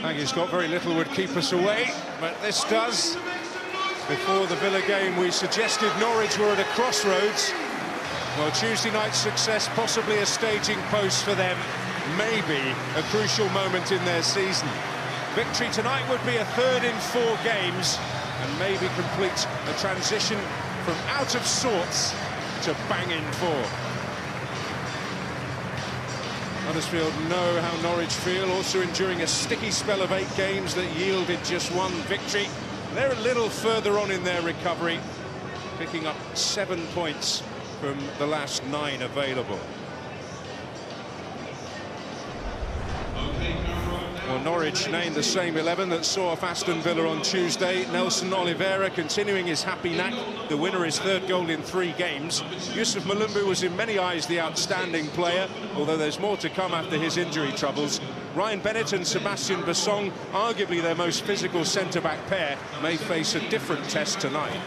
Haggis got very little would keep us away, but this does. Before the Villa game, we suggested Norwich were at a crossroads. Well, Tuesday night's success, possibly a staging post for them, maybe a crucial moment in their season. Victory tonight would be a third in 4 games and maybe complete a transition from out of sorts to bang in form. Huddersfield know how Norwich feel, also enduring a sticky spell of 8 games that yielded just 1 victory. They're a little further on in their recovery, picking up 7 points from the last 9 available. Well, Norwich named the same 11 that saw off Aston Villa on Tuesday. Nelson Oliveira continuing his happy knack, the winner, his 3rd goal in 3 games. Yusuf Malumbu was in many eyes the outstanding player, although there's more to come after his injury troubles. Ryan Bennett and Sebastian Bassong, arguably their most physical centre-back pair, may face a different test tonight.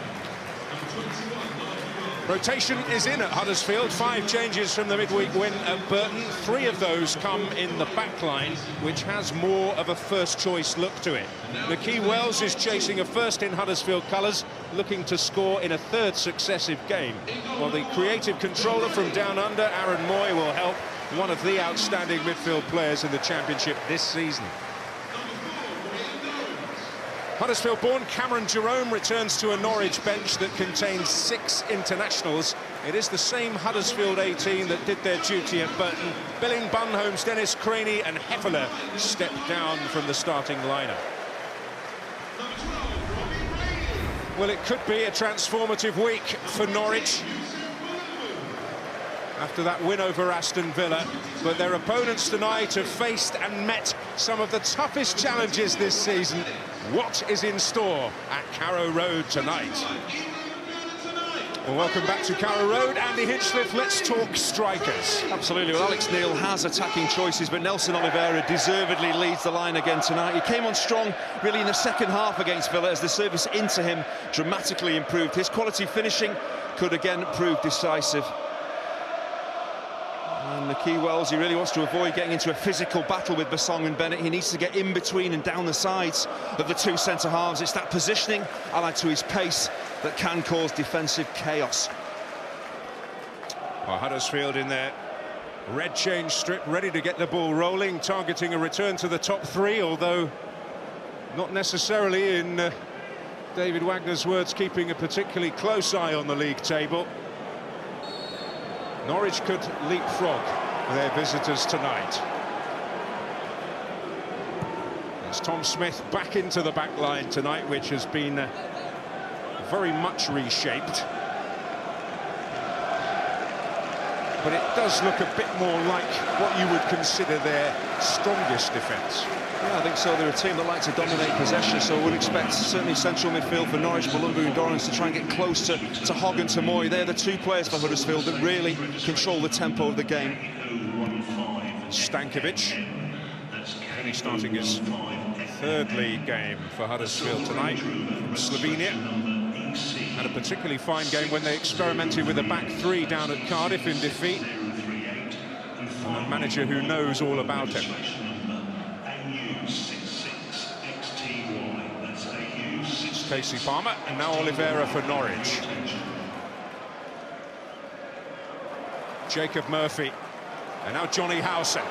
Rotation is in at Huddersfield. 5 changes from the midweek win at Burton. 3 of those come in the back line, which has more of a first-choice look to it. Nakhi Wells is chasing a first in Huddersfield colours, looking to score in a 3rd successive game. While the creative controller from down under, Aaron Moy, will help, one of the outstanding midfield players in the Championship this season. Huddersfield-born Cameron Jerome returns to a Norwich bench that contains 6 internationals. It is the same Huddersfield 18 that did their duty at Burton. Billing, Bunholmes, Dennis Craney and Heffeler stepped down from the starting lineup. Well, it could be a transformative week for Norwich after that win over Aston Villa, but their opponents tonight have faced and met some of the toughest challenges this season. What is in store at Carrow Road tonight? Well, welcome back to Carrow Road. Andy Hinchcliffe, let's talk strikers. Absolutely. Well, Alex Neil has attacking choices, but Nelson Oliveira deservedly leads the line again tonight. He came on strong, really, in the second half against Villa as the service into him dramatically improved. His quality finishing could again prove decisive. And Nakhi Wells, he really wants to avoid getting into a physical battle with Bassong and Bennett. He needs to get in between and down the sides of the 2 centre-halves. It's that positioning, allied to his pace, that can cause defensive chaos. Well, Huddersfield in their red change strip, ready to get the ball rolling, targeting a return to the top 3, although not necessarily, in David Wagner's words, keeping a particularly close eye on the league table. Norwich could leapfrog their visitors tonight. There's Tom Smith back into the back line tonight, which has been very much reshaped. But it does look a bit more like what you would consider their strongest defence. Yeah, I think so. They're a team that like to dominate possession, so I would expect certainly central midfield for Norwich, Malumbu and Dorrans to try and get close to Hogg and to Moy. They're the 2 players for Huddersfield that really control the tempo of the game. Stankovic, only starting his 3rd league game for Huddersfield tonight from Slovenia. Had a particularly fine game when they experimented with a back 3 down at Cardiff in defeat. And a manager who knows all about him. Casey Palmer, and now Oliveira for Norwich. Jacob Murphy, and now Johnny Howson.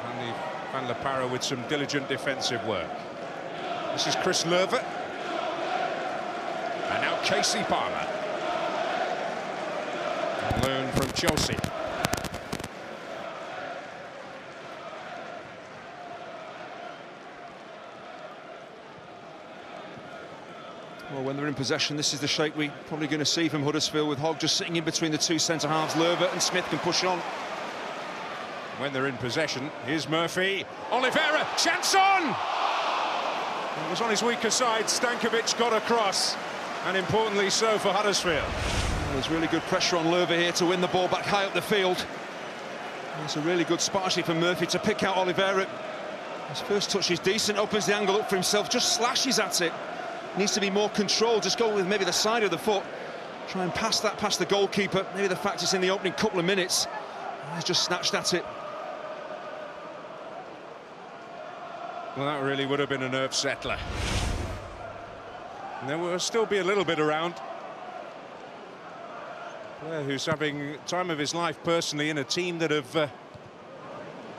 Andy van der Parra with some diligent defensive work. This is Chris Lerver. And now Casey Palmer. On loan from Chelsea. Well, when they're in possession, this is the shape we're probably going to see from Huddersfield, with Hogg just sitting in between the 2 centre-halves. Lerver and Smith can push on. When they're in possession, here's Murphy. Oliveira, chance on! It was on his weaker side. Stankovic got across, and importantly so for Huddersfield. Well, there's really good pressure on Lerver here to win the ball back high up the field. It's a really good spot actually for Murphy to pick out Oliveira. His first touch is decent, opens the angle up for himself, just slashes at it. Needs to be more controlled, just go with maybe the side of the foot. Try and pass that past the goalkeeper. Maybe the fact it's in the opening couple of minutes. He's just snatched at it. Well, that really would have been a nerve settler. And there will still be a little bit around. Player who's having time of his life personally in a team that have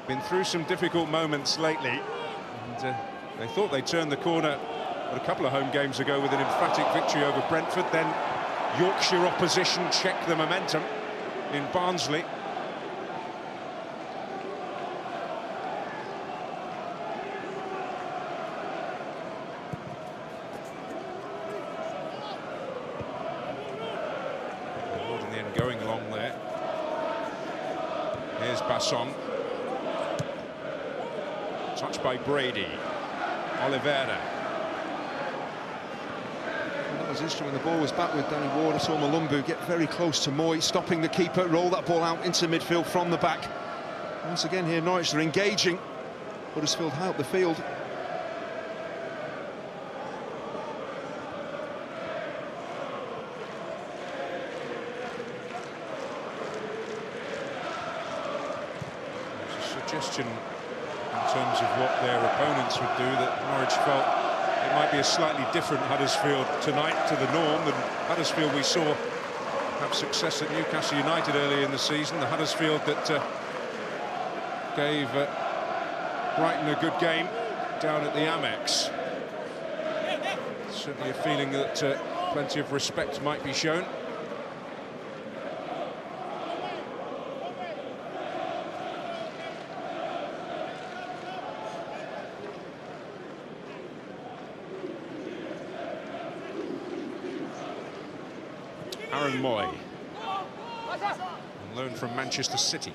been through some difficult moments lately. And they thought they'd turned the corner a couple of home games ago with an emphatic victory over Brentford. Then Yorkshire opposition checked the momentum in Barnsley. Going along there. Here's Basson. Touched by Brady. Oliveira. Well, that was interesting when the ball was back with Danny Ward. I saw Malumbu get very close to Moy, stopping the keeper, roll that ball out into midfield from the back. Once again here, Norwich, they're engaging. Huddersfield high up the field. Suggestion in terms of what their opponents would do, that Norwich felt it might be a slightly different Huddersfield tonight to the norm than Huddersfield we saw have success at Newcastle United earlier in the season. The Huddersfield that gave Brighton a good game down at the Amex. Certainly a feeling that plenty of respect might be shown. Aaron Moy, on loan from Manchester City.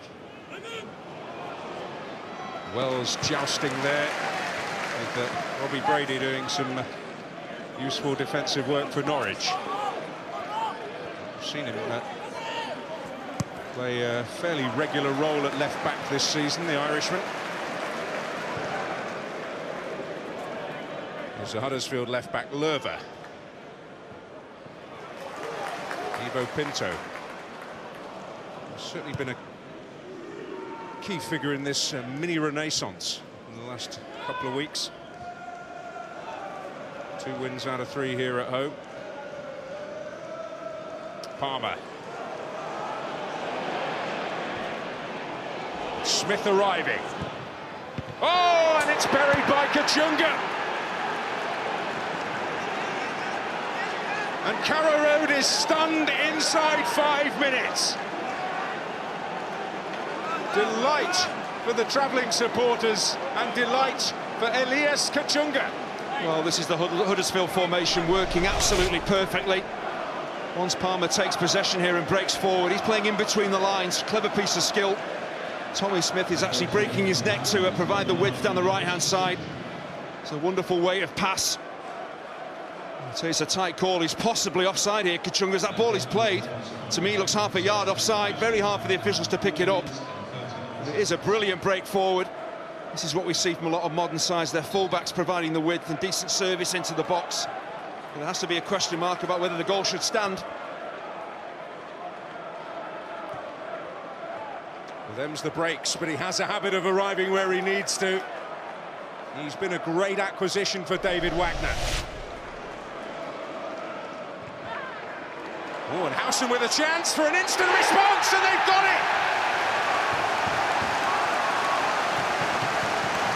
Wells jousting there with Robbie Brady doing some useful defensive work for Norwich. We've seen him play a fairly regular role at left back this season, the Irishman. There's a Huddersfield left back, Lerver. Ivo Pinto. He's certainly been a key figure in this mini renaissance in the last couple of weeks. 2 wins out of 3 here at home. Palmer. Smith arriving. Oh, and it's buried by Kachunga. And Carrow Road is stunned inside 5 minutes. Delight for the travelling supporters and delight for Elias Kachunga. Well, this is the Huddersfield formation working absolutely perfectly. Once Palmer takes possession here and breaks forward, he's playing in between the lines. Clever piece of skill. Tommy Smith is actually breaking his neck to provide the width down the right-hand side. It's a wonderful weight of pass. So it's a tight call. He's possibly offside here, Kachunga, as that ball is played. To me, looks half a yard offside. Very hard for the officials to pick it up. It is a brilliant break forward. This is what we see from a lot of modern sides. Their fullbacks providing the width and decent service into the box. But there has to be a question mark about whether the goal should stand. Well, them's the breaks, but he has a habit of arriving where he needs to. He's been a great acquisition for David Wagner. Oh, and Howson with a chance for an instant response, and they've got it!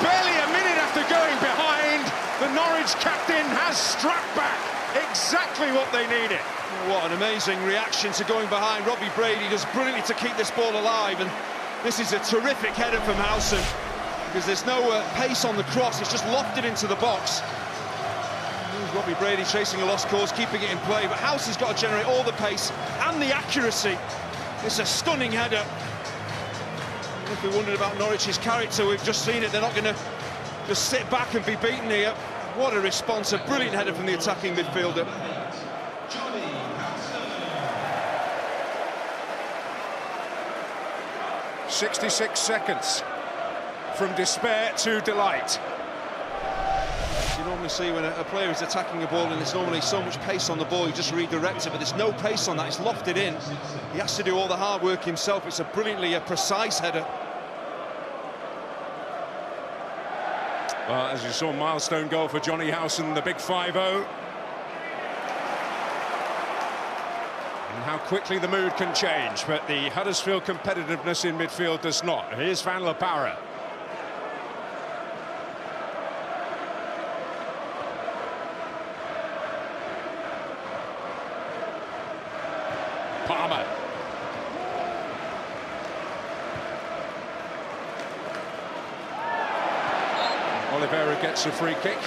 Barely a minute after going behind, the Norwich captain has struck back exactly what they needed. What an amazing reaction to going behind. Robbie Brady does brilliantly to keep this ball alive, and this is a terrific header from Howson, because there's no pace on the cross, it's just lofted into the box. Robbie Brady chasing a lost cause, keeping it in play, but Howson's got to generate all the pace and the accuracy. It's a stunning header. And if we wondered about Norwich's character, we've just seen it. They're not going to just sit back and be beaten here. What a response, a brilliant header from the attacking midfielder. 66 seconds from despair to delight. You normally see when a player is attacking a ball and there's normally so much pace on the ball, you just redirect it, but there's no pace on that. It's lofted in. He has to do all the hard work himself. It's a brilliantly precise header. Well, as you saw, milestone goal for Johnny Howson, the big 5-0. And how quickly the mood can change, but the Huddersfield competitiveness in midfield does not. Here's Van La Parra. Palmer. Oliveira gets a free kick.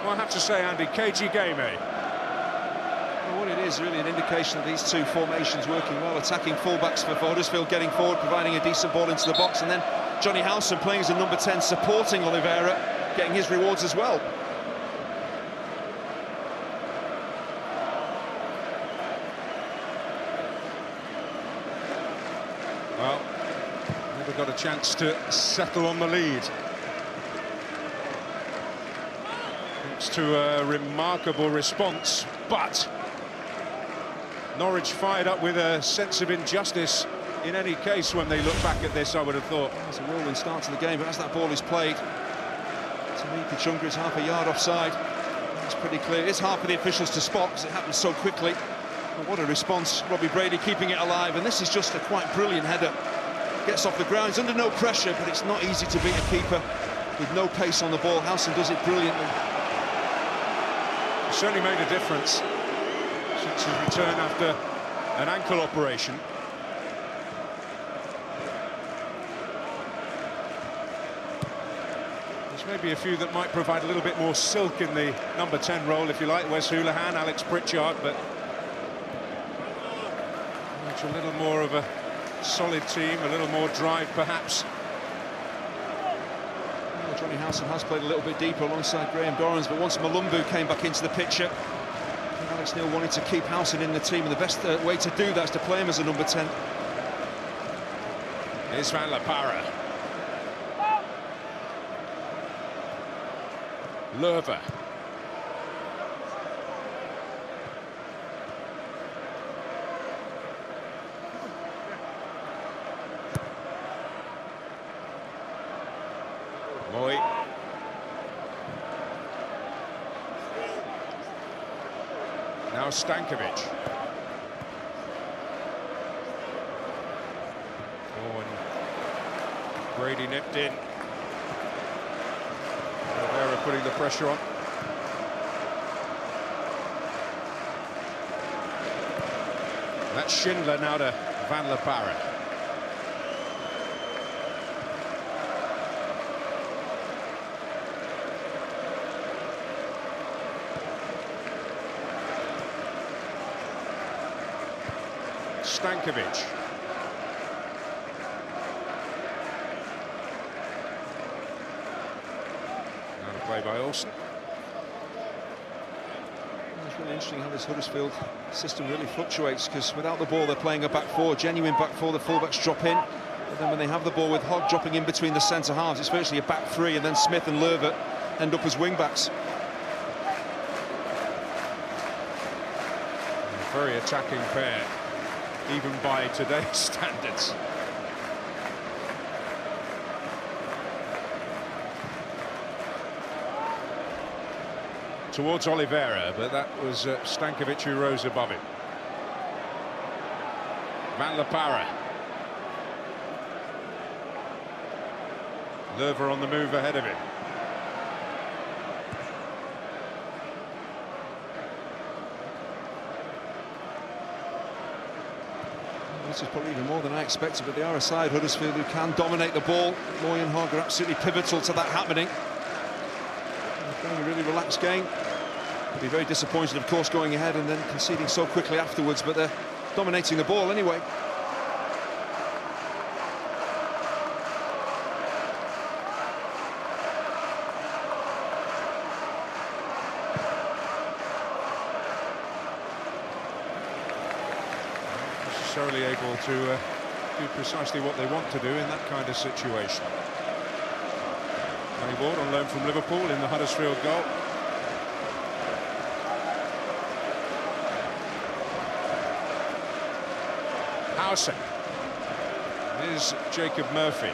Well, I have to say, Andy, cagey game, eh? Well, what it is really an indication of these two formations working well. Attacking fullbacks for Huddersfield, getting forward, providing a decent ball into the box, and then Johnny Howson playing as a number 10, supporting Oliveira, getting his rewards as well. Well, never got a chance to settle on the lead. Thanks to a remarkable response, but Norwich fired up with a sense of injustice in any case when they look back at this, I would have thought. It's a whirlwind start to the game, but as that ball is played, to me, Kachunga is half a yard offside. It's pretty clear. It's hard for the officials to spot because it happens so quickly. But what a response. Robbie Brady keeping it alive, and this is just a quite brilliant header. Gets off the ground, he's under no pressure, but it's not easy to beat a keeper with no pace on the ball. Howson does it brilliantly. It certainly made a difference since his return after an ankle operation. There's maybe a few that might provide a little bit more silk in the number 10 role, if you like. Wes Hoolahan, Alex Pritchard, but a little more of a solid team, a little more drive perhaps. Well, Johnny Howson has played a little bit deeper alongside Graham Dorrans, but once Malumbu came back into the picture, Alex Neil wanted to keep Howson in the team, and the best way to do that is to play him as a number 10. Here's Van La Parra. Lerver. Moy. Now Stankovic. Oh, and Brady nipped in. Oliveira putting the pressure on. That's Schindler now to Van La Parra. Stankovic. Now to play by Olsen. It's really interesting how this Huddersfield system really fluctuates, because without the ball they're playing a back four, genuine back four. The fullbacks drop in, but then when they have the ball with Hogg dropping in between the centre halves, it's virtually a back three, and then Smith and Lerver end up as wing backs. A very attacking pair, even by today's standards. Towards Oliveira, but that was Stankovic who rose above him. Van La Parra. Lerver on the move ahead of him. This is probably even more than I expected, but they are a side, Huddersfield, who can dominate the ball. Moy and Hogg are absolutely pivotal to that happening. They're playing a really relaxed game. They'll be very disappointed, of course, going ahead and then conceding so quickly afterwards, but they're dominating the ball anyway. Necessarily able to do precisely what they want to do in that kind of situation. Danny Ward on loan from Liverpool in the Huddersfield goal. Howson. Here's Jacob Murphy.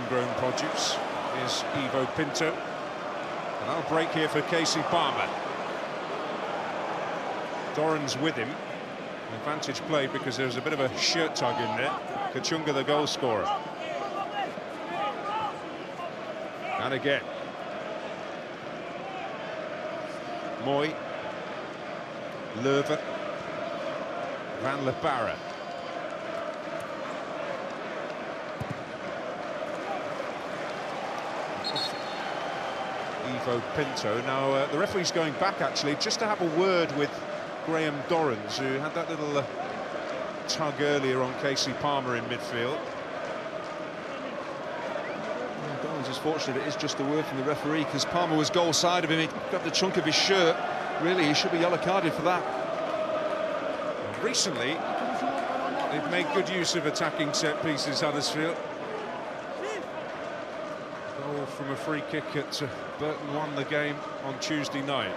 homegrown produce is Ivo Pinto. And that'll break here for Casey Palmer. Doran's with him. Advantage play because there was a bit of a shirt tug in there. Kachunga, the goal scorer. And again. Moy. Löwe. Van La Parra. Ivo Pinto. Now, the referee's going back, actually, just to have a word with Graham Dorrans, who had that little tug earlier on Casey Palmer in midfield. Dorrans is fortunate it is just a word from the referee, because Palmer was goal side of him. He grabbed the chunk of his shirt. Really, he should be yellow carded for that. Recently, they've made good use of attacking set pieces, Huddersfield. Goal from a free kick at Burton won the game on Tuesday night.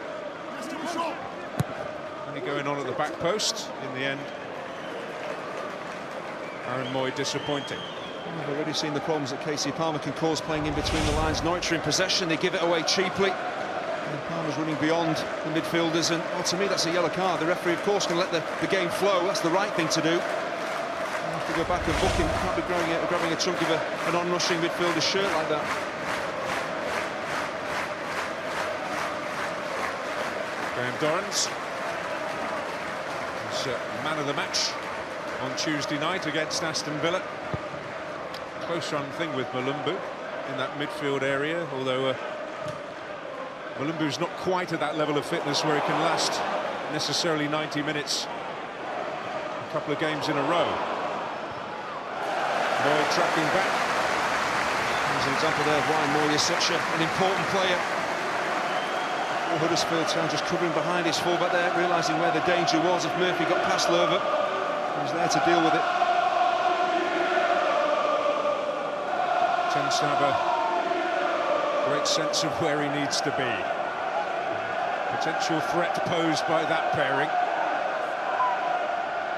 Only going on at the back post in the end. Aaron Moy disappointing. We've already seen the problems that Casey Palmer can cause playing in between the lines. Norwich are in possession, they give it away cheaply. And Palmer's running beyond the midfielders, and well, to me that's a yellow card. The referee, of course, can let the game flow. That's the right thing to do. You have to go back and book him. Can't be grabbing a chunk of an on-rushing midfielder's shirt like that. Graham Dorrans. He's man of the match on Tuesday night against Aston Villa. Close run thing with Malumbu in that midfield area, although Malumbu's not quite at that level of fitness where he can last necessarily 90 minutes a couple of games in a row. Moy tracking back. There's an example there of why Moy is such an important player. Huddersfield Town just covering behind his fullback there, realising where the danger was. If Murphy got past Löwe, he was there to deal with it. Tends to have a great sense of where he needs to be. Potential threat posed by that pairing.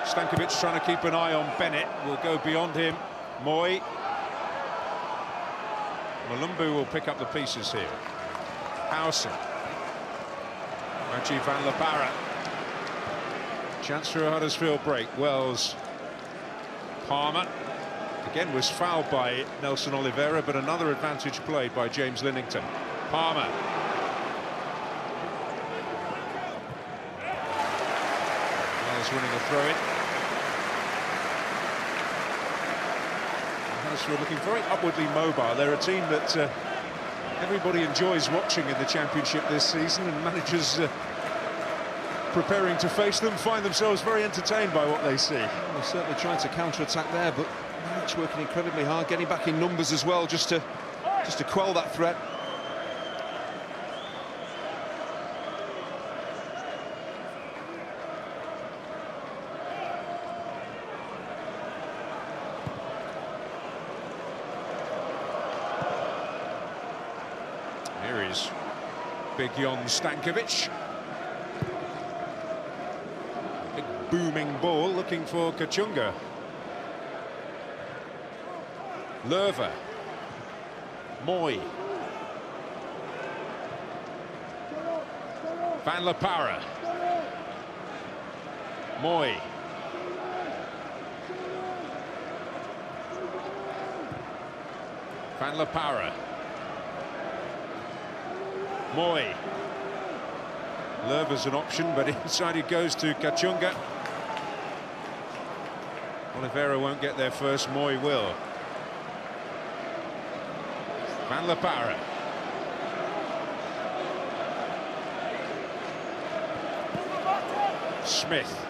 Stankovic trying to keep an eye on Bennett. Will go beyond him. Moy. Malumbu will pick up the pieces here. Howson. Rajiv Van La Parra. Chance for a Huddersfield break. Wells. Palmer. Again was fouled by Nelson Oliveira, but another advantage played by James Linnington. Palmer. Wells winning a throw-in. Huddersfield looking very upwardly mobile. They're a team that everybody enjoys watching in the Championship this season, and managers preparing to face them find themselves very entertained by what they see. Well, they're certainly trying to counter-attack there, but Norwich working incredibly hard, getting back in numbers as well, just to quell that threat. Here is big Jon Stankovic. Big booming ball looking for Kachunga. Löwe. Moy. Van La Parra. Moy. Van La Parra. Moy. Löwe's an option, but inside it goes to Kachunga. Oliveira won't get there first, Moy will. Van La Parra. Smith.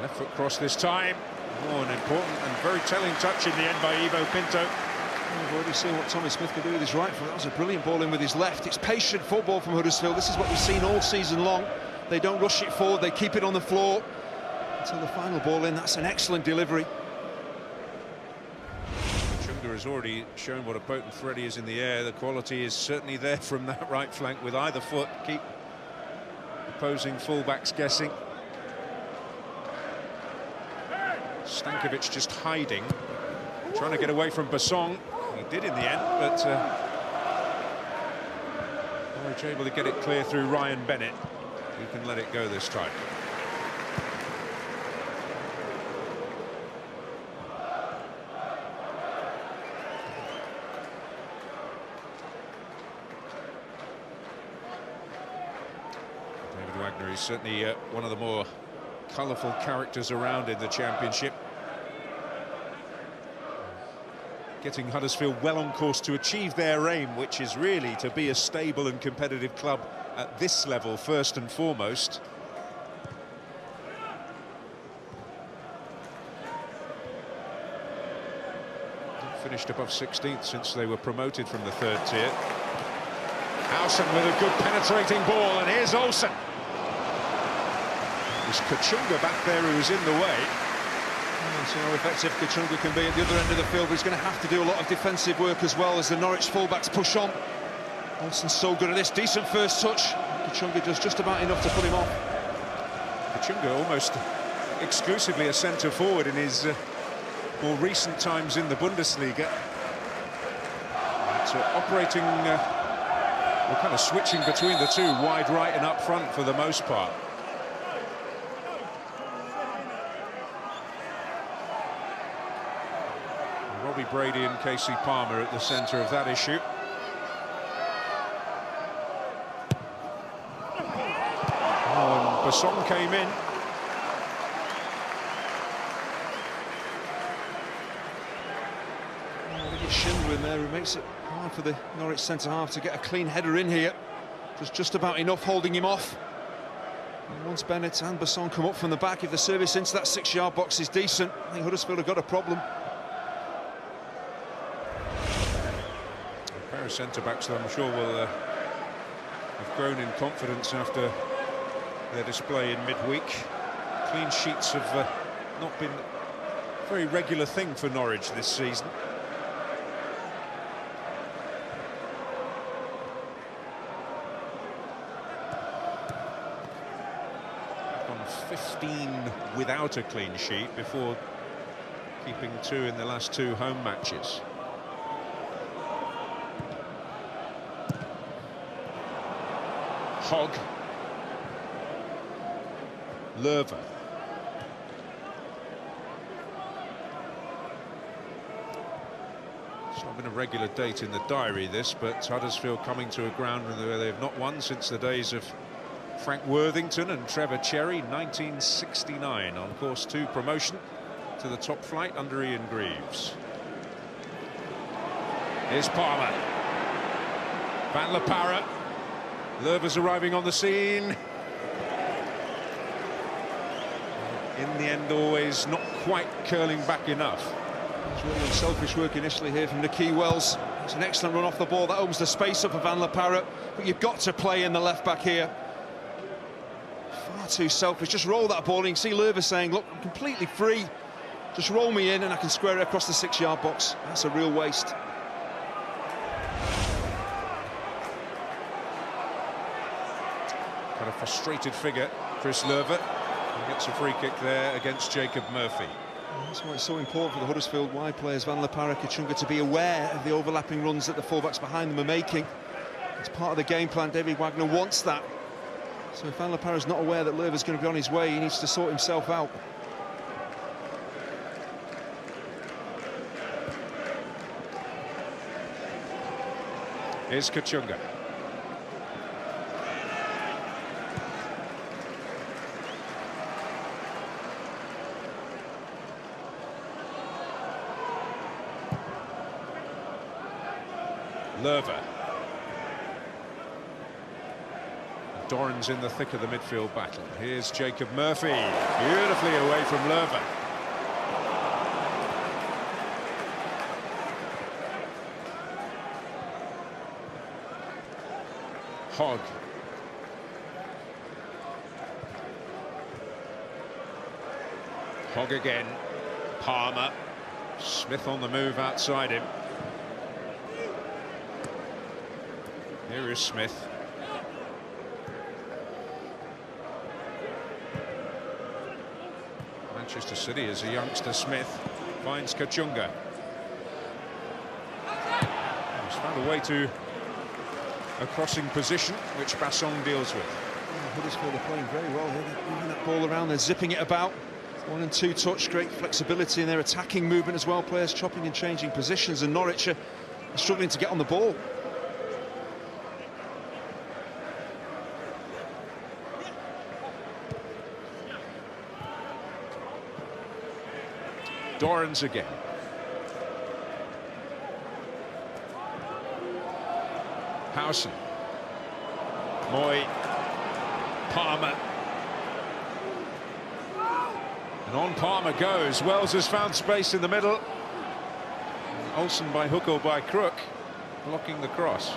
Left foot cross this time. Oh, an important and very telling touch in the end by Ivo Pinto. We've already seen what Tommy Smith can do with his right foot. That was a brilliant ball in with his left. It's patient football from Huddersfield. This is what we've seen all season long. They don't rush it forward, they keep it on the floor until the final ball in. That's an excellent delivery. Kachunga has already shown what a potent threat he is in the air. The quality is certainly there from that right flank with either foot. Keep opposing fullbacks guessing. Stankovic just hiding. Trying to get away from Basson. He did in the end, but Norwich able to get it clear through Ryan Bennett. He can let it go this time. David Wagner is certainly one of the more colourful characters around in the Championship. Getting Huddersfield well on course to achieve their aim, which is really to be a stable and competitive club at this level first and foremost. Finished above 16th since they were promoted from the third tier. Howson with a good penetrating ball, and here's Olsen. It was Kachunga back there who was in the way. So how effective Kachunga can be at the other end of the field, but he's going to have to do a lot of defensive work as well as the Norwich fullbacks push on. Olsen's so good at this. Decent first touch. Kachunga does just about enough to put him off. Kachunga almost exclusively a centre forward in his more recent times in the Bundesliga. So operating, we're kind of switching between the two, wide right and up front for the most part. Robbie Brady and Casey Palmer at the centre of that issue. Oh, and Basson came in. I think it's Schindler in there who makes it hard for the Norwich centre-half to get a clean header in here. Just about enough holding him off. And once Bennett and Basson come up from the back, if the service into that 6-yard box is decent, I think Huddersfield have got a problem. A pair of centre-backs that I'm sure will have grown in confidence after their display in midweek. Clean sheets have not been a very regular thing for Norwich this season. On 15 without a clean sheet before keeping 2 in the last 2 home matches. Hogg. Lerver. It's not been a regular date in the diary, this, but Huddersfield coming to a ground where they have not won since the days of Frank Worthington and Trevor Cherry, 1969, on course to promotion to the top flight under Ian Greaves. Here's Palmer. Van La Parra. Lerver's arriving on the scene. In the end, always not quite curling back enough. It's really unselfish work initially here from Nicky Wells. It's an excellent run off the ball. That opens the space up for Van La Parra. But you've got to play in the left-back here. Far too selfish. Just roll that ball. And you can see Lerver saying, look, I'm completely free. Just roll me in and I can square it across the 6-yard box. That's a real waste. Got a frustrated figure, Chris Lerver. He gets a free kick there against Jacob Murphy. That's why it's so important for the Huddersfield wide players, Van La Parra, Kachunga, to be aware of the overlapping runs that the fullbacks behind them are making. It's part of the game plan. David Wagner wants that. So if Van La Parra's not aware that Lerver's going to be on his way, he needs to sort himself out. Here's Kachunga. Lerver. Doran's in the thick of the midfield battle. Here's Jacob Murphy, beautifully away from Lerver. Hogg. Hogg again. Palmer. Smith on the move outside him. Here is Smith. Manchester City as a youngster. Smith finds Kachunga. He's found a way to a crossing position, which Bassong deals with. Huddersfield are playing very well here. They're moving that ball around, they're zipping it about. 1 and 2 touch, great flexibility in their attacking movement as well. Players chopping and changing positions, and Norwich are struggling to get on the ball. Dorrans again. Howson. Moy. Palmer. And on Palmer goes. Wells has found space in the middle. Olsen by hook or by crook, blocking the cross.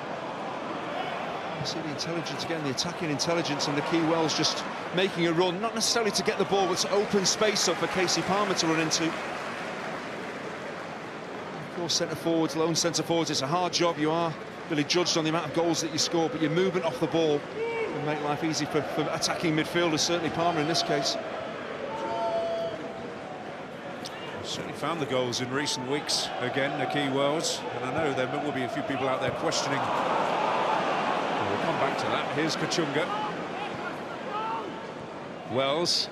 You see the intelligence again, the attacking intelligence, and the key Wells just making a run, not necessarily to get the ball, but to open space up for Casey Palmer to run into. Of course, centre forwards, lone centre forwards, it's a hard job. You are really judged on the amount of goals that you score, but your movement off the ball will make life easy for attacking midfielders, certainly Palmer in this case. Certainly found the goals in recent weeks again, Nakhi Wells, and I know there will be a few people out there questioning. Well, we'll come back to that. Here's Kachunga. Wells.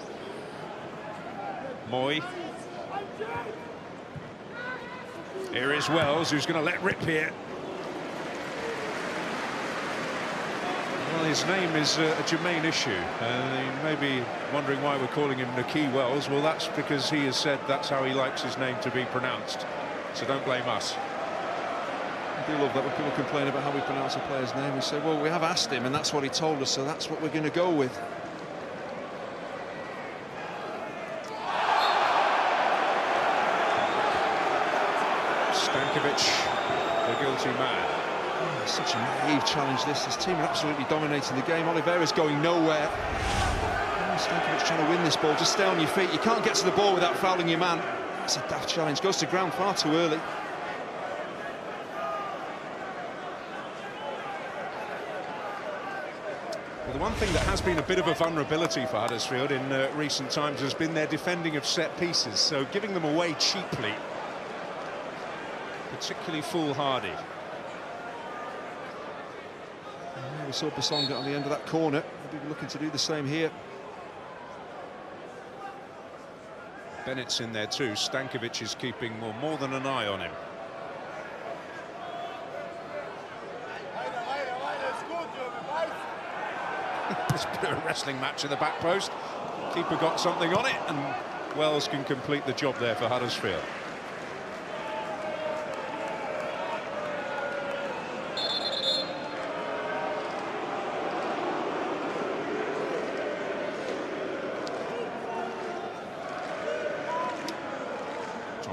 Moy. Here is Wells, who's going to let rip here. Well, his name is a germane issue, and you may be wondering why we're calling him Nakhi Wells. Well, that's because he has said that's how he likes his name to be pronounced, so don't blame us. I do love that when people complain about how we pronounce a player's name. We say, well, we have asked him, and that's what he told us, so that's what we're going to go with. Stankovic, the guilty man. Such a naive challenge this. This team are absolutely dominating the game. Oliveira's going nowhere. Stankovic trying to win this ball. Just stay on your feet. You can't get to the ball without fouling your man. It's a daft challenge. Goes to ground far too early. Well, the one thing that has been a bit of a vulnerability for Huddersfield in recent times has been their defending of set pieces. So giving them away cheaply, particularly foolhardy. We saw Bassong get on the end of that corner. We'll be looking to do the same here. Bennett's in there too. Stankovic is keeping more than an eye on him. It's a bit of a wrestling match in the back post. Keeper got something on it, and Wells can complete the job there for Huddersfield.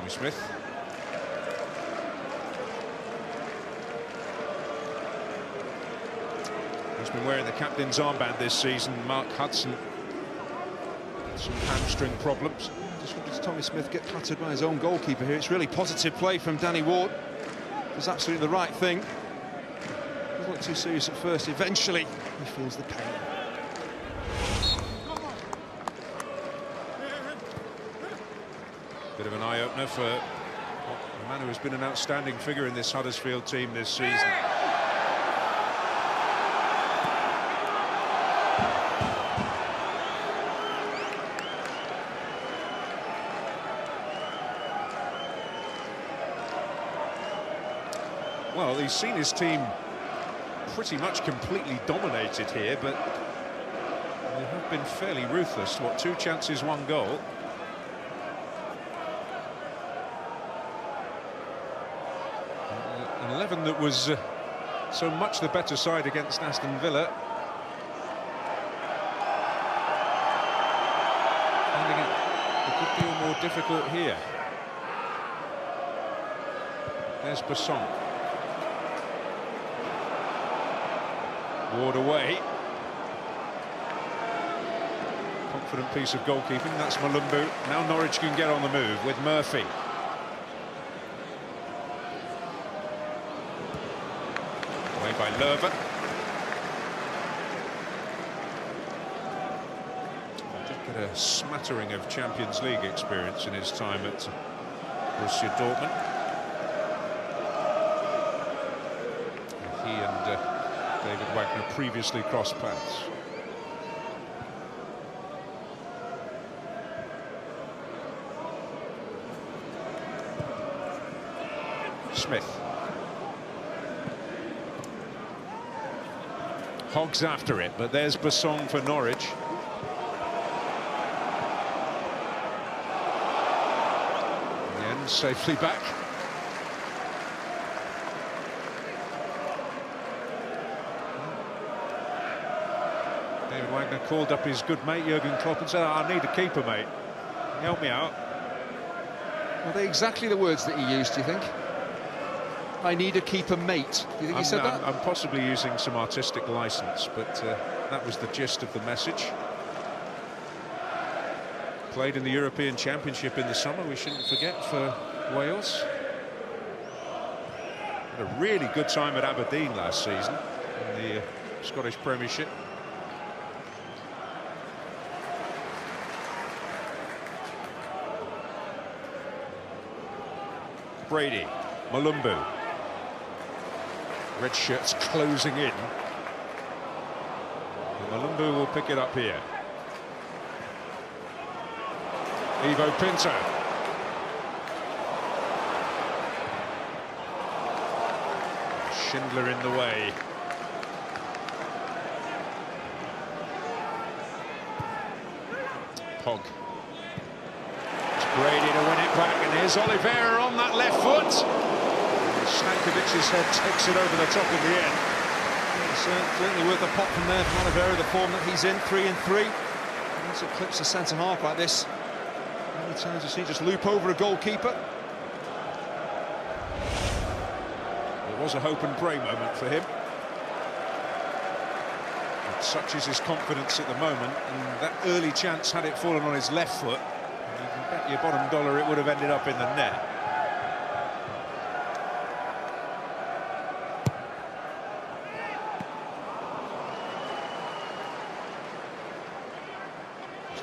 Smith. He's been wearing the captain's armband this season, Mark Hudson. Some hamstring problems. Just wanted Tommy Smith get clattered by his own goalkeeper here. It's really positive play from Danny Ward. Does absolutely the right thing. Doesn't look too serious at first. Eventually, he feels the pain. Bit of an eye-opener for a man who has been an outstanding figure in this Huddersfield team this season. Well, he's seen his team pretty much completely dominated here, but they have been fairly ruthless. What, 2 chances, 1 goal? An 11 that was so much the better side against Aston Villa. Finding it a good deal more difficult here. There's Bassong. Ward away. Confident piece of goalkeeping. That's Malumbu. Now Norwich can get on the move with Murphy. By Lerver. Did get a smattering of Champions League experience in his time at Borussia Dortmund. David Wagner previously crossed paths. Smith. Hogs after it, but there's Basson for Norwich. Again, safely back. David Wagner called up his good mate Jurgen Klopp and said, "I need a keeper, mate. Help me out." Were they exactly the words that he used, do you think? I need a keeper, mate. Do you think he said that? I'm possibly using some artistic license, but that was the gist of the message. Played in the European Championship in the summer, we shouldn't forget, for Wales. Had a really good time at Aberdeen last season in the Scottish Premiership. Brady, Malumbu. Red shirts closing in. And Malumbu will pick it up here. Ivo Pinto. Schindler in the way. Hogg. It's Brady to win it back, and here's Oliveira on that left foot. Stankovic's head takes it over the top in the end. It's certainly worth a pop from there from Oliveira, the form that he's in, 3 and 3. Once it clips the centre half like this, many times you see just loop over a goalkeeper. It was a hope and pray moment for him. But such is his confidence at the moment, and that early chance, had it fallen on his left foot, you can bet your bottom dollar it would have ended up in the net.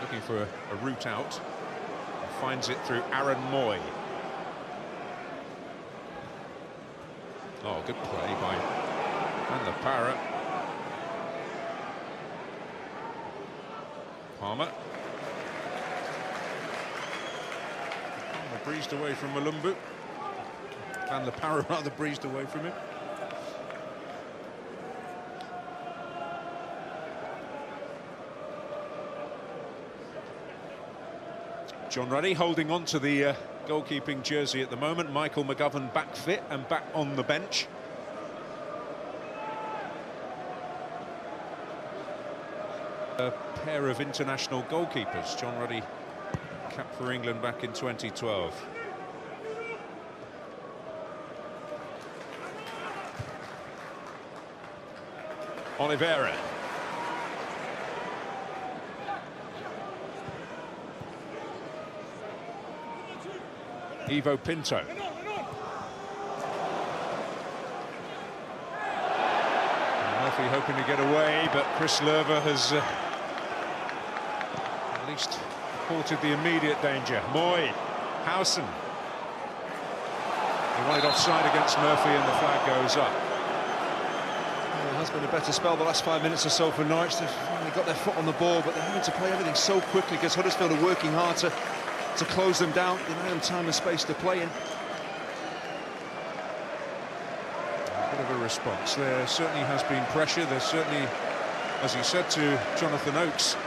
Looking for a route out, and finds it through Aaron Moy. Oh, good play by Van der Parra. Palmer. Breezed away from Malumbu. Van der Parra rather breezed away from him. John Ruddy holding on to the goalkeeping jersey at the moment. Michael McGovern back fit and back on the bench. A pair of international goalkeepers. John Ruddy, cap for England back in 2012. Oliveira. Ivo Pinto. Murphy hoping to get away, but Chris Lerver has at least halted the immediate danger. Moy, Howson. He wanted offside against Murphy, and the flag goes up. Well, it has been a better spell the last 5 minutes or so for Norwich. They've finally got their foot on the ball, but they're having to play everything so quickly because Huddersfield are working hard to close them down, deny them time and space to play in. A bit of a response. There certainly has been pressure. There's certainly, as he said to Jonathan Oakes in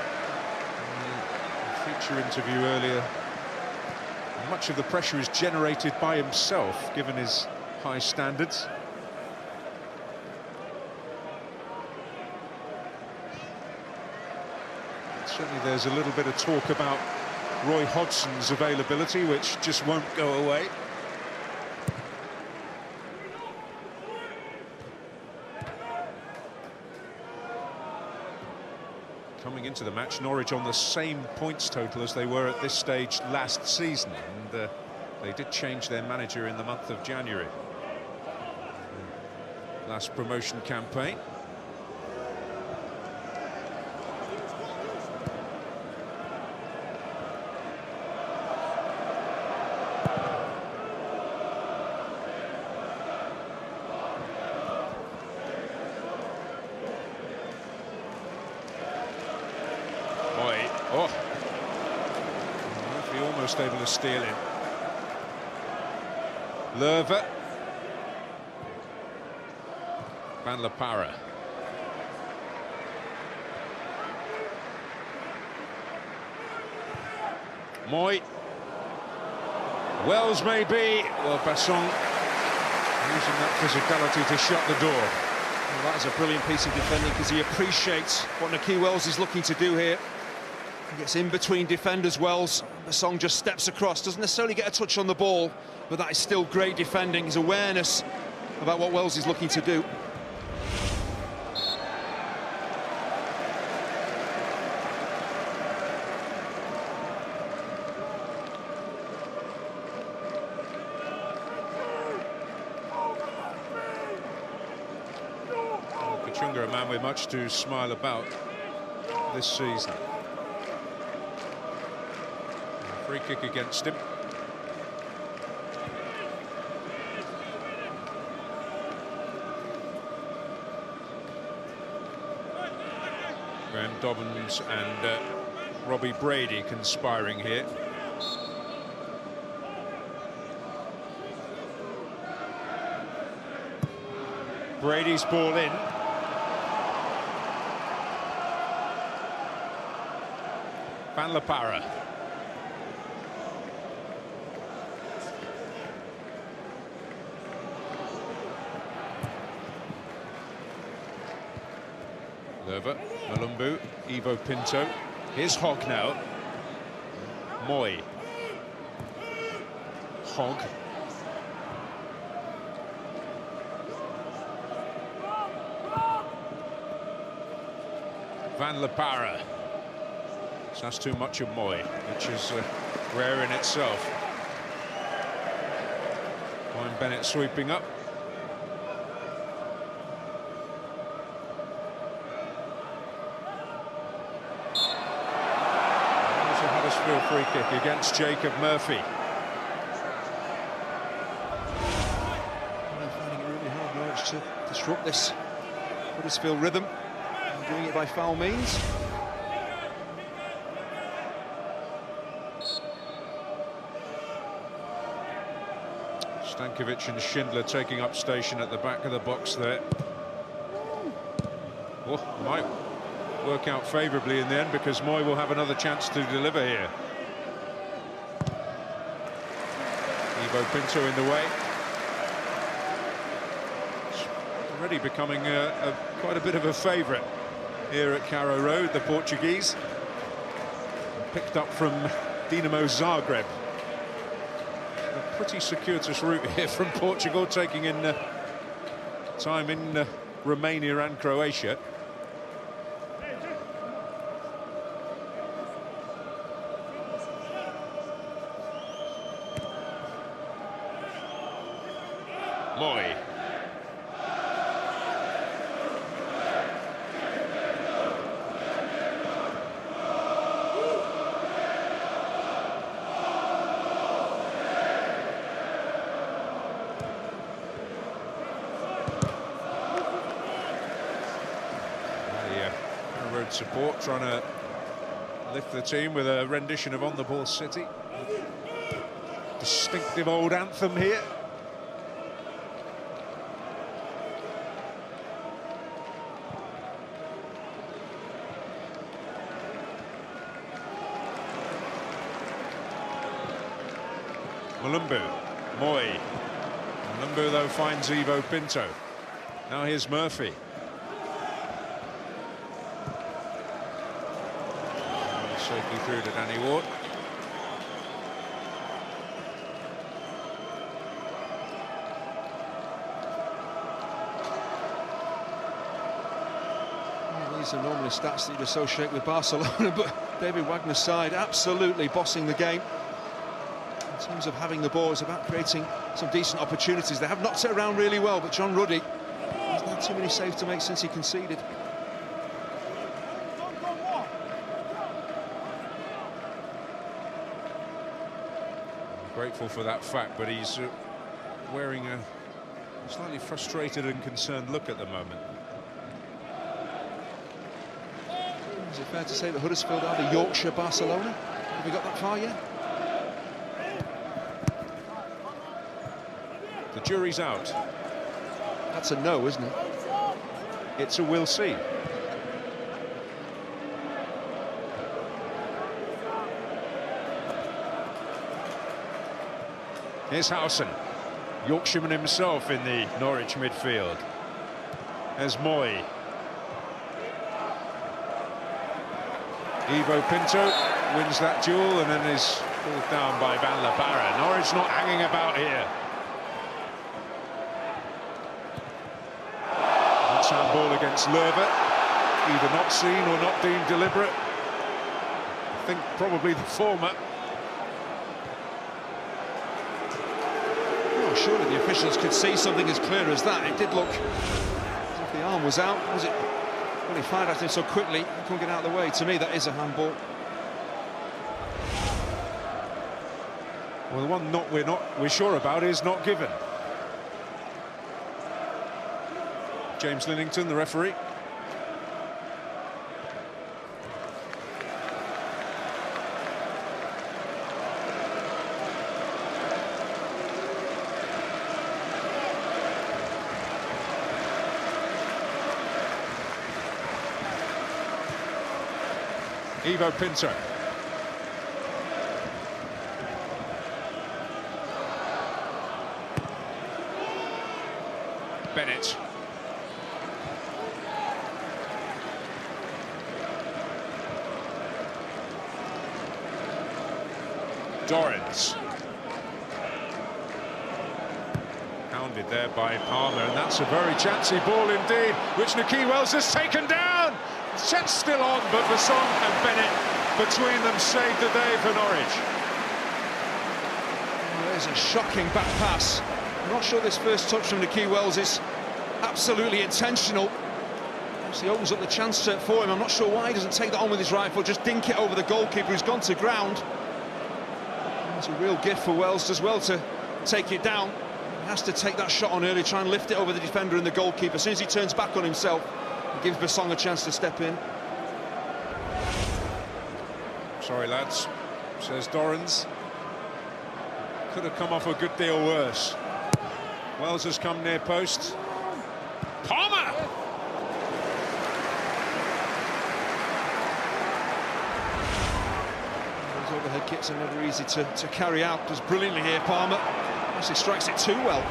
the feature interview earlier, much of the pressure is generated by himself, given his high standards. Certainly there's a little bit of talk about Roy Hodgson's availability, which just won't go away. Coming into the match, Norwich on the same points total as they were at this stage last season, and they did change their manager in the month of January. Last promotion campaign. Oh, Murphy almost able to steal it. Lerver. Van La Parra. Moy. Wells maybe. Well, Basson using that physicality to shut the door. Well, that is a brilliant piece of defending, because he appreciates what Naki Wells is looking to do here. He gets in between defenders. Wells, Basson just steps across, doesn't necessarily get a touch on the ball, but that is still great defending. His awareness about what Wells is looking to do. Kachunga, a man with much to smile about this season. Free kick against him. Graham Dobbins and Robbie Brady conspiring here. Brady's ball in. Van La Parra. Lerver, Malumbu, Ivo Pinto. Here's Hogg now. Moy. Hogg. Van La Parra. So that's too much of Moy, which is rare in itself. Ryan Bennett sweeping up. There's a Huddersfield free kick against Jacob Murphy. I'm finding it really hard, Norwich, to disrupt this Huddersfield rhythm. And doing it by foul means. Stankovic and Schindler taking up station at the back of the box there. Oh, might work out favourably in the end, because Moy will have another chance to deliver here. Ivo Pinto in the way. It's already becoming quite a bit of a favourite here at Carrow Road, the Portuguese. Picked up from Dinamo Zagreb. A pretty circuitous route here from Portugal, taking in time in Romania and Croatia. Moy. Road support trying to lift the team with a rendition of On the Ball City. Distinctive old anthem here. Malumbu, Moy. Malumbu though finds Ivo Pinto. Now here's Murphy. Safely through to Danny Ward. Well, these are normally stats that you'd associate with Barcelona, but David Wagner's side absolutely bossing the game. In terms of having the ball, it's about creating some decent opportunities. They have knocked it around really well, but John Ruddy hasn't had too many saves to make since he conceded. Grateful for that fact, but he's wearing a slightly frustrated and concerned look at the moment. Is it fair to say that Huddersfield are the Yorkshire Barcelona? Have we got that far yet? The jury's out. That's a no, isn't it? It's a we'll see. Here's Howson, Yorkshireman himself in the Norwich midfield. There's Moy. Ivo Pinto wins that duel and then is pulled down by Van La Parra. Norwich not hanging about here. That's handball against Lerver. Either not seen or not deemed deliberate. I think probably the former. Oh, surely the officials could see something as clear as that. It did look as if the arm was out. Was it? When he fired at him so quickly, he couldn't get out of the way. To me, that is a handball. Well, the one we're sure about is not given. James Linnington, the referee. Ivo Pinto. Bennett. Dorrans. Hounded there by Palmer, and that's a very chancy ball indeed, which Nicky Wells has taken down. Chance still on, but Vasson and Bennett between them saved the day for Norwich. There's a shocking back pass. I'm not sure this first touch from Nicky Wells is absolutely intentional. He opens up the chance for him. I'm not sure why he doesn't take that on with his right foot, just dink it over the goalkeeper who's gone to ground. It's a real gift for Wells as well to take it down. He has to take that shot on early, try and lift it over the defender and the goalkeeper. As soon as he turns back on himself, he gives Basong a chance to step in. Sorry, lads, says Dorrans. Could have come off a good deal worse. Wells has come near post. Palmer! Those overhead kicks are never easy to carry out. Does brilliantly here, Palmer. Actually strikes it too well.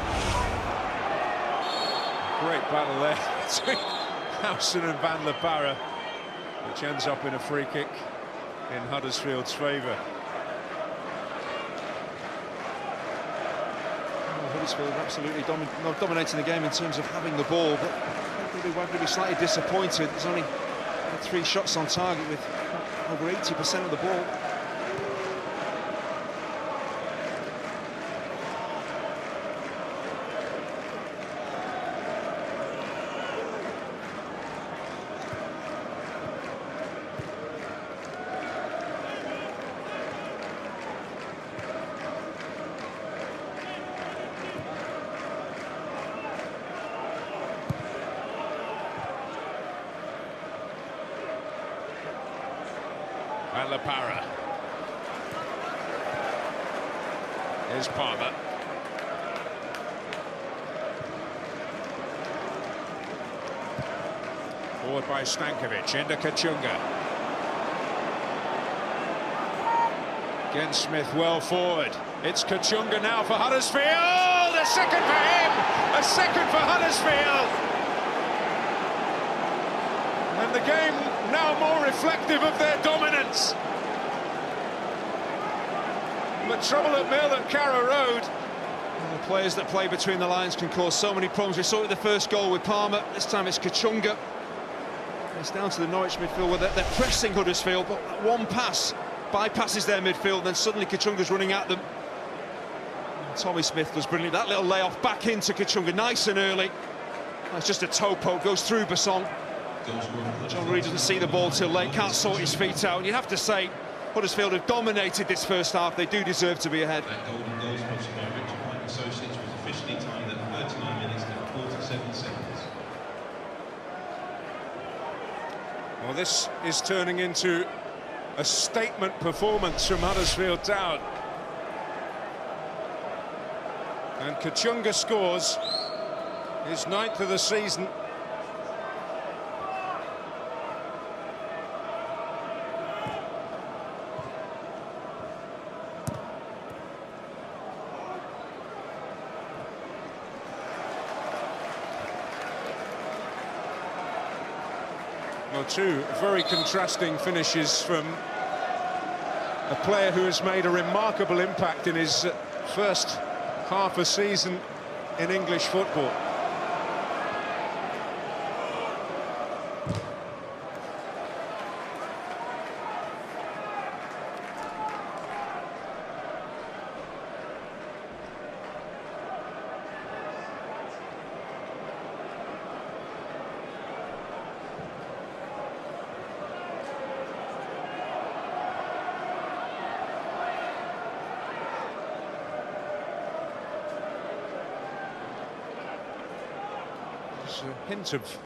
Great battle there between Howson and Van La Parra, which ends up in a free kick in Huddersfield's favour. Huddersfield absolutely dominating the game in terms of having the ball, but we're going to be slightly disappointed. There's only 3 shots on target with over 80% of the ball. Van La Parra. Here's Palmer. Forward by Stankovic, into Kachunga. Again Smith well forward. It's Kachunga now for Huddersfield. A second for him. A second for Huddersfield. And the game now more reflective of their dominance. But trouble at Mill at Carrow Road. And the players that play between the lines can cause so many problems. We saw it with the first goal with Palmer. This time it's Kachunga. It's down to the Norwich midfield where they're pressing Huddersfield, but that one pass bypasses their midfield, then suddenly Kachunga's running at them. And Tommy Smith does brilliant. That little layoff back into Kachunga, nice and early. That's just a toe poke, goes through Basong. John Reed doesn't see the ball till late, can't sort his feet out. And you have to say, Huddersfield have dominated this first half. They do deserve to be ahead. That golden goal sponsored by Richard White Associates was officially timed at 39 minutes and 47 seconds. Well, this is turning into a statement performance from Huddersfield Town. And Kachunga scores his 9th of the season. Well, two very contrasting finishes from a player who has made a remarkable impact in his first half a season in English football. A hint of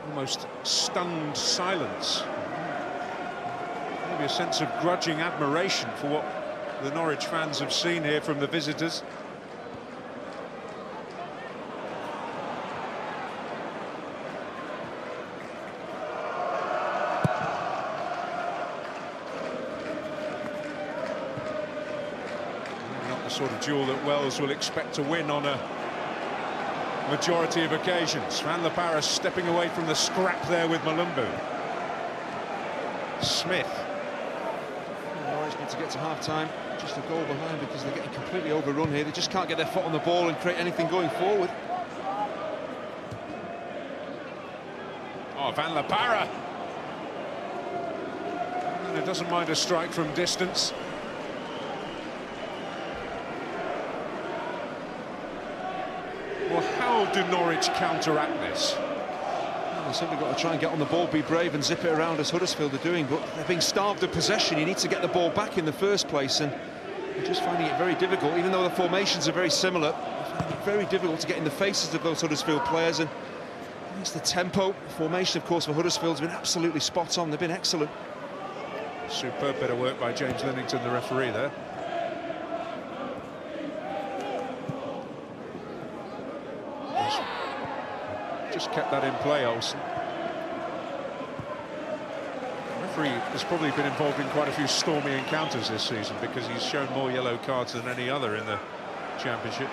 almost stunned silence, maybe a sense of grudging admiration for what the Norwich fans have seen here from the visitors. Not the sort of duel that Wells will expect to win on a majority of occasions. Van der Paris stepping away from the scrap there with Malumbu. Smith. Norwich need to get to half-time just a goal behind because they're getting completely overrun here. They just can't get their foot on the ball and create anything going forward. Oh, Van der Paris. And it doesn't mind a strike from distance. Well, how do Norwich counteract this? Well, they've simply got to try and get on the ball, be brave and zip it around as Huddersfield are doing, but they're being starved of possession. You need to get the ball back in the first place, and they're just finding it very difficult. Even though the formations are very similar, they're finding it very difficult to get in the faces of those Huddersfield players, and it's the tempo. The formation, of course, for Huddersfield has been absolutely spot on. They've been excellent. Superb bit of work by James Linnington, the referee there. Just kept that in play, Olsen. The referee has probably been involved in quite a few stormy encounters this season because he's shown more yellow cards than any other in the Championship.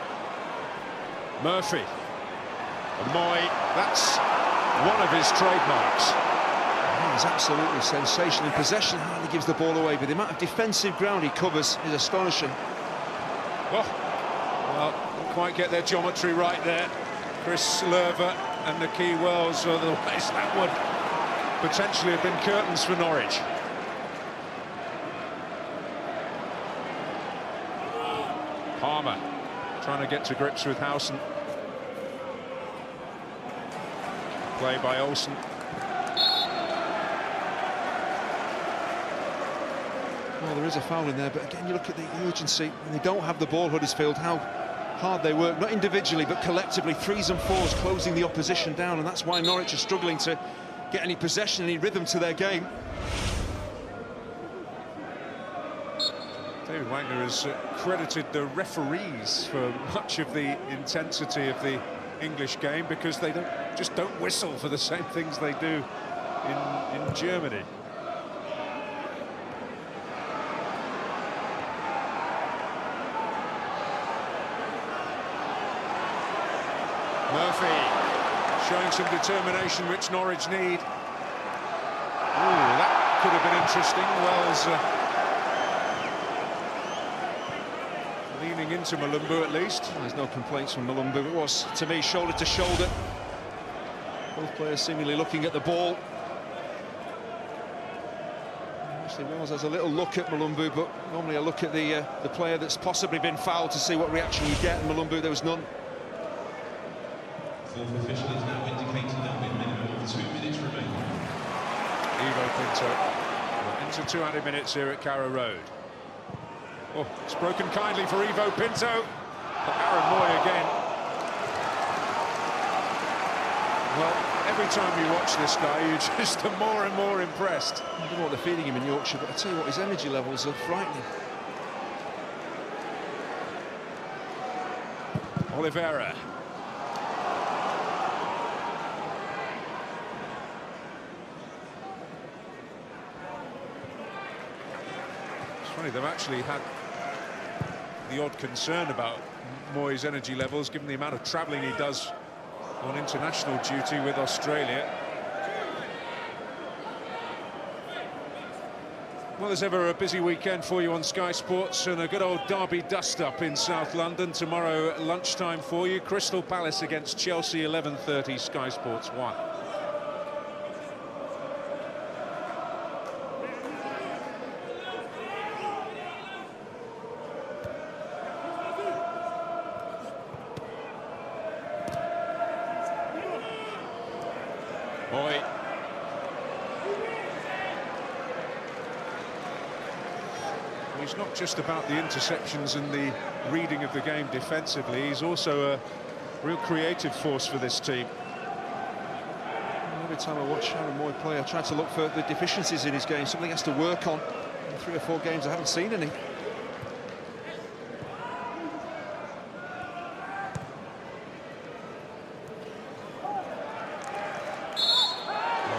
Murphy. Moy, that's one of his trademarks. He's absolutely sensational in possession. Hardly gives the ball away, but the amount of defensive ground he covers is astonishing. Well, didn't quite get their geometry right there. Chris Lerver and Naki Wells, otherwise that would potentially have been curtains for Norwich. Palmer trying to get to grips with Howson. Play by Olsen. Well, there is a foul in there, but again, you look at the urgency. When they don't have the ball, Huddersfield, how hard they work, not individually, but collectively, 3s and 4s closing the opposition down, and that's why Norwich are struggling to get any possession, any rhythm to their game. David Wagner has credited the referees for much of the intensity of the English game because they just don't whistle for the same things they do in Germany. Murphy showing some determination which Norwich need. Ooh, that could have been interesting. Wells leaning into Malumbu at least. There's no complaints from Malumbu. It was, to me, shoulder to shoulder. Both players seemingly looking at the ball. Actually, Wells has a little look at Malumbu, but normally I look at the player that's possibly been fouled to see what reaction you get. And Malumbu, there was none. Fourth official is now indicating there'll be a minimum of 2 minutes remaining. Ivo Pinto. We're into 2 added minutes here at Carrow Road. Oh, it's broken kindly for Ivo Pinto. But Aaron Moy again. Well, every time you watch this guy, you're just more and more impressed. I don't know what they're feeding him in Yorkshire, but I tell you what, his energy levels are frightening. Oliveira. It's funny, they've actually had the odd concern about Moyes' energy levels, given the amount of travelling he does on international duty with Australia. Well, there's ever a busy weekend for you on Sky Sports, and a good old derby dust-up in South London tomorrow lunchtime for you. Crystal Palace against Chelsea, 11:30, Sky Sports 1. Boy. He's not just about the interceptions and the reading of the game defensively, he's also a real creative force for this team. Every time I watch Aaron Moy play, I try to look for the deficiencies in his game, something he has to work on. In 3 or 4 games I haven't seen any.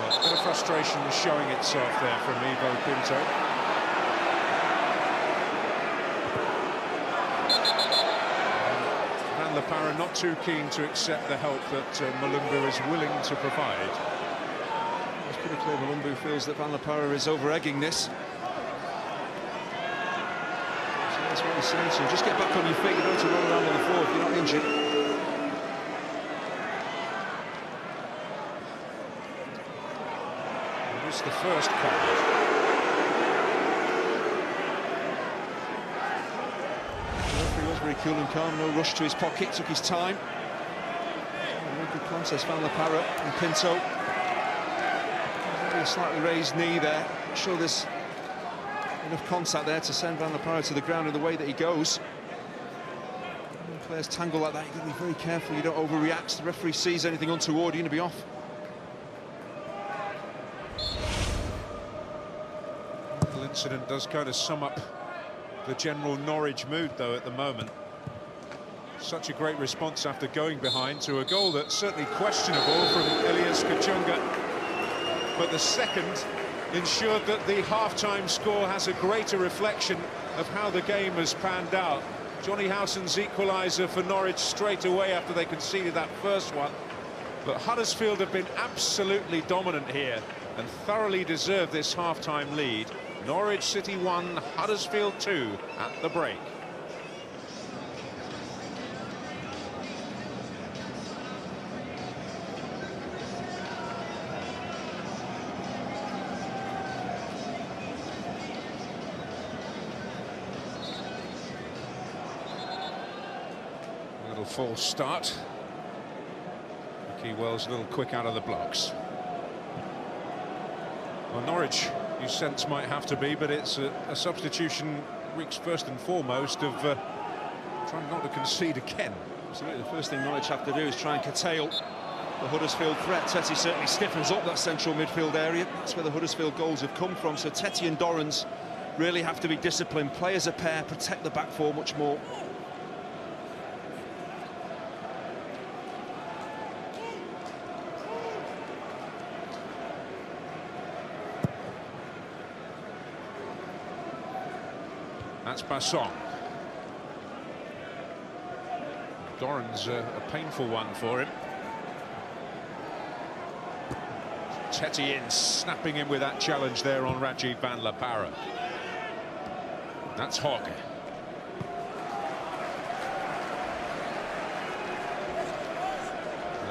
A bit of frustration showing itself there from Ivo Pinto. Van La Parra not too keen to accept the help that Malumbu is willing to provide. It's pretty clear Malumbu feels that Van La Parra is over-egging this. So that's what he's saying to him. Just get back on your feet, you don't have to roll around on the floor if you're not injured. It's the first card. He was very cool and calm, no rush to his pocket, took his time. Very good contest, Van La Parra and Pinto. Maybe a slightly raised knee there. Not sure there's enough contact there to send Van La Parra to the ground in the way that he goes. When players tangle like that, you've got to be very careful you don't overreact. If the referee sees anything untoward, you're going to be off. The incident does kind of sum up the general Norwich mood, though, at the moment. Such a great response after going behind to a goal that's certainly questionable from Elias Kachunga. But the second ensured that the half-time score has a greater reflection of how the game has panned out. Johnny Howson's equaliser for Norwich straight away after they conceded that first one. But Huddersfield have been absolutely dominant here and thoroughly deserve this half-time lead. Norwich City 1, Huddersfield 2 at the break. A little false start. Keywell's a little quick out of the blocks. Well, Norwich, you sense, might have to be, but it's a substitution reeks first and foremost of trying not to concede again. Absolutely, the first thing Norwich have to do is try and curtail the Huddersfield threat. Tetty certainly stiffens up that central midfield area. That's where the Huddersfield goals have come from. So Tetty and Dorrans really have to be disciplined, play as a pair, protect the back four much more. That's Basson. Doran's a painful one for him. Tetty in, snapping in with that challenge there on Rajiv Van La Parra. That's Hogg.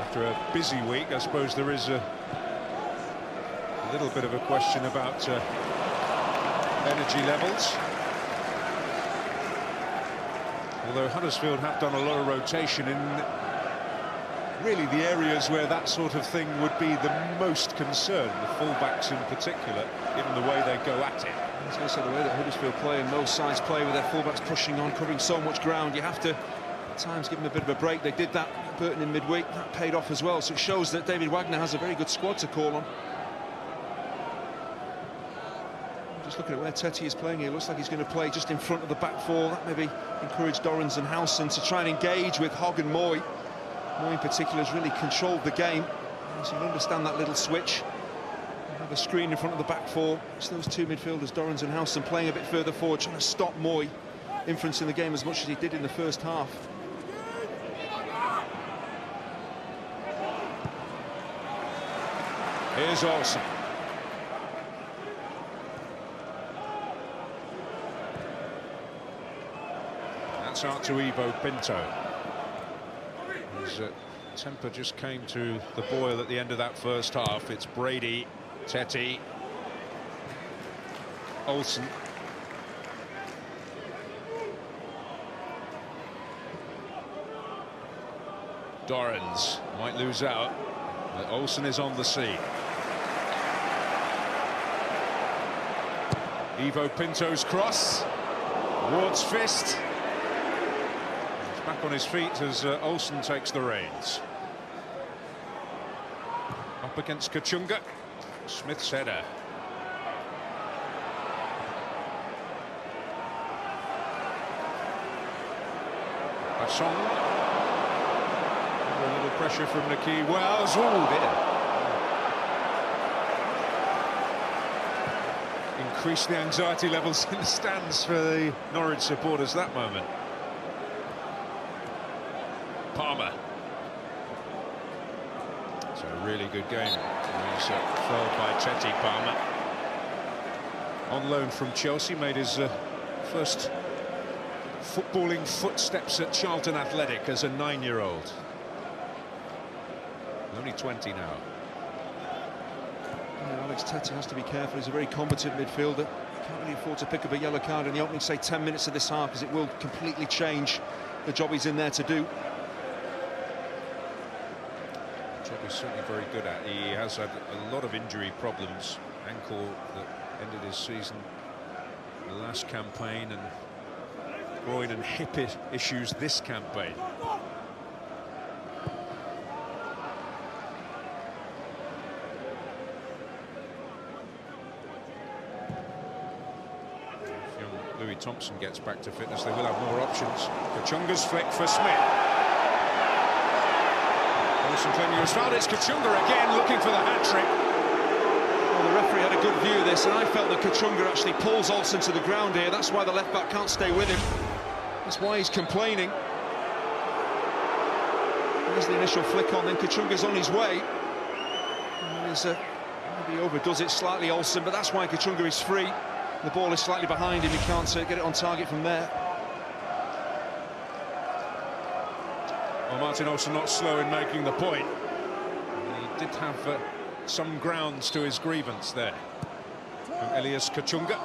After a busy week, I suppose there is a little bit of a question about energy levels. Although Huddersfield have done a lot of rotation in really the areas where that sort of thing would be the most concern, the fullbacks in particular, given the way they go at it. I was going to say, the way that Huddersfield play and most sides play with their fullbacks pushing on, covering so much ground, you have to at times give them a bit of a break. They did that Burton in midweek. That paid off as well, so it shows that David Wagner has a very good squad to call on. Just looking at where Tete is playing here, looks like he's going to play just in front of the back four. That maybe encouraged Dorrans and Howson to try and engage with Hogg and Moy. Moy in particular has really controlled the game, so you understand that little switch. You have a screen in front of the back four. It's those two midfielders, Dorrans and Howson, playing a bit further forward, trying to stop Moy influencing the game as much as he did in the first half. Here's Olsen. That's out to Ivo Pinto. His temper just came to the boil at the end of that first half. It's Brady, Tete, Olsen. Dorrans might lose out, but Olsen is on the scene. Ivo Pinto's cross. Ward's fist. He's back on his feet as Olsen takes the reins. Up against Kachunga. Smith's header. Basson. A little pressure from Naki Wells. Oh dear. Increased the anxiety levels in the stands for the Norwich supporters that moment. Palmer. It's a really good game. He's felled by Tete. Palmer. On loan from Chelsea, made his first footballing footsteps at Charlton Athletic as a 9-year-old. Only 20 now. Yeah, Alex Tete has to be careful. He's a very competent midfielder. Can't really afford to pick up a yellow card in the opening, say, 10 minutes of this half, because it will completely change the job he's in there to do. The job he's certainly very good at. He has had a lot of injury problems. Ankle that ended his season the last campaign, and groin and hip issues this campaign. Louis Thompson gets back to fitness, they will have more options. Kachunga's flick for Smith. Olsen claiming he was fouled. It's Kachunga again looking for the hat-trick. Well, the referee had a good view of this, and I felt that Kachunga actually pulls Olsen to the ground here. That's why the left-back can't stay with him. That's why he's complaining. There's the initial flick on, then Kachunga's on his way. And there's maybe overdoes it slightly, Olsen, but that's why Kachunga is free. The ball is slightly behind him, he can't get it on target from there. Well, Martin Olsen not slow in making the point. He did have some grounds to his grievance there. From Elias Kachunga.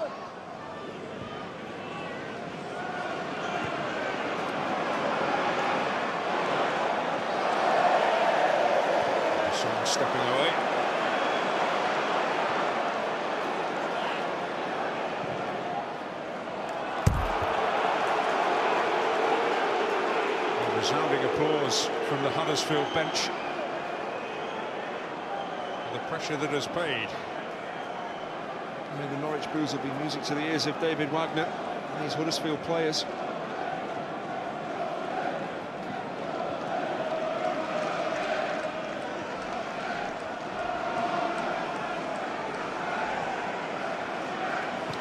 Someone stepping away. Resounding applause from the Huddersfield bench. The pressure that has paid. The Norwich boos will be music to the ears of David Wagner and these Huddersfield players.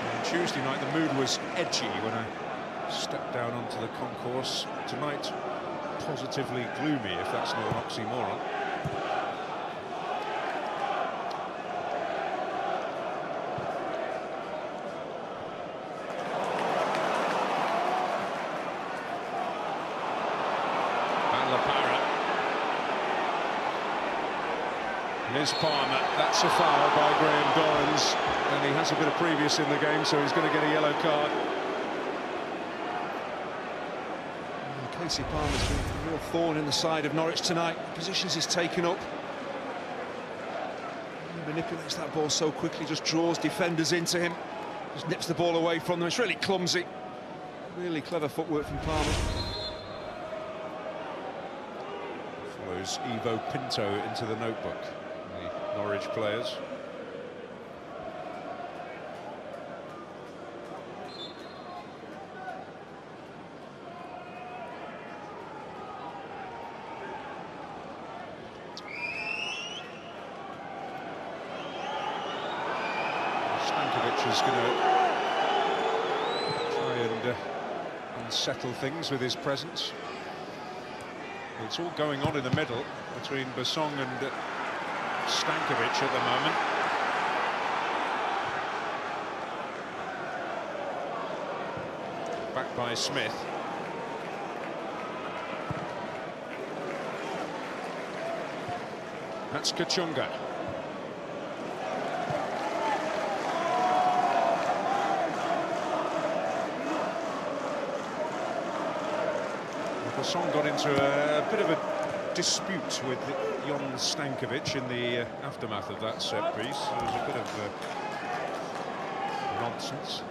On Tuesday night the mood was edgy when I stepped down onto the concourse. Tonight, positively gloomy, if that's not an oxymoron. And La Parra. Here's Palmer. That's a foul by Graham Dorrans, and he has a bit of previous in the game, so he's going to get a yellow card. Casey Palmer's been a real thorn in the side of Norwich tonight. The positions he's taken up. He manipulates that ball so quickly, just draws defenders into him. Just nips the ball away from them. It's really clumsy. Really clever footwork from Palmer. goes Ivo Pinto into the notebook, the Norwich players. Is going to try and unsettle things with his presence. It's all going on in the middle between Basong and Stankovic at the moment. Back by Smith. That's Kachunga. Basong got into a bit of a dispute with Jon Stankovic in the aftermath of that set piece. There was a bit of nonsense.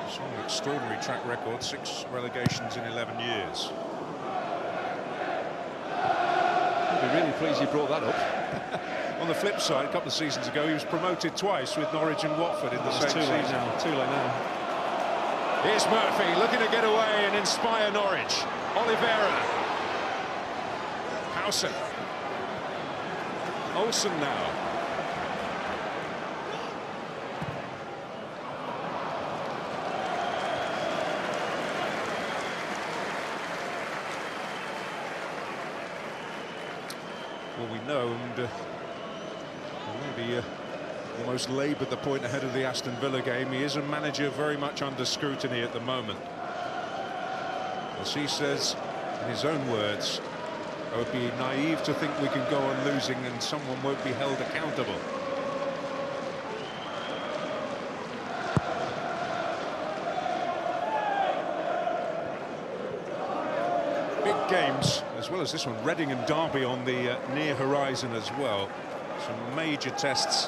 Basong, extraordinary track record, 6 relegations in 11 years. I'd be really pleased you brought that up. On the flip side, a couple of seasons ago, he was promoted twice with Norwich and Watford in the same season. Too late now. Here's Murphy looking to get away and inspire Norwich. Oliveira. Howson. Olsen now. Well, we know, and maybe almost laboured the point ahead of the Aston Villa game. He is a manager very much under scrutiny at the moment. As he says, in his own words, it would be naive to think we can go on losing and someone won't be held accountable. Big games, as well as this one. Reading and Derby on the near horizon as well. Some major tests.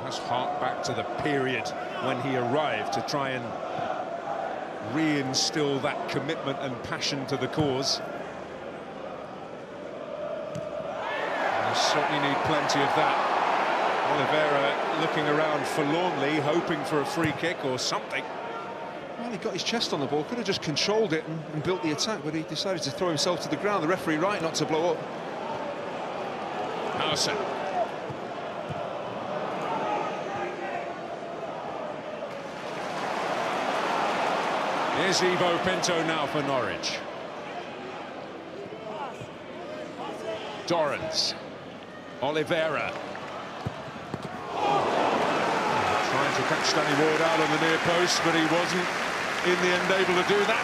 Let's hark back to the period when he arrived to try and reinstill that commitment and passion to the cause. And certainly need plenty of that. Oliveira looking around forlornly, hoping for a free kick or something. Well, he got his chest on the ball, could have just controlled it and built the attack, but he decided to throw himself to the ground. The referee right not to blow up. Howson. Here's Ivo Pinto now for Norwich. Dorrans. Oliveira. Trying to catch Danny Ward out on the near post, but he wasn't in the end able to do that.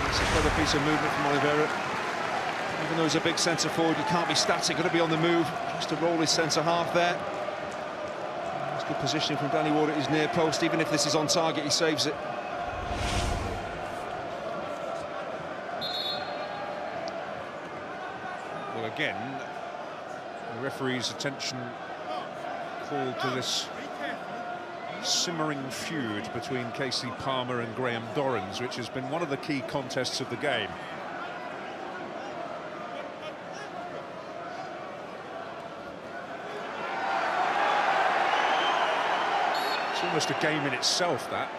It's another piece of movement from Oliveira. Even though he's a big centre forward, you can't be static, got to be on the move. Just to roll his centre half there. That's good positioning from Danny Ward at his near post. Even if this is on target, he saves it. Well, again, the referee's attention called to this simmering feud between Casey Palmer and Graham Dorrans, which has been one of the key contests of the game. It's almost a game in itself, that.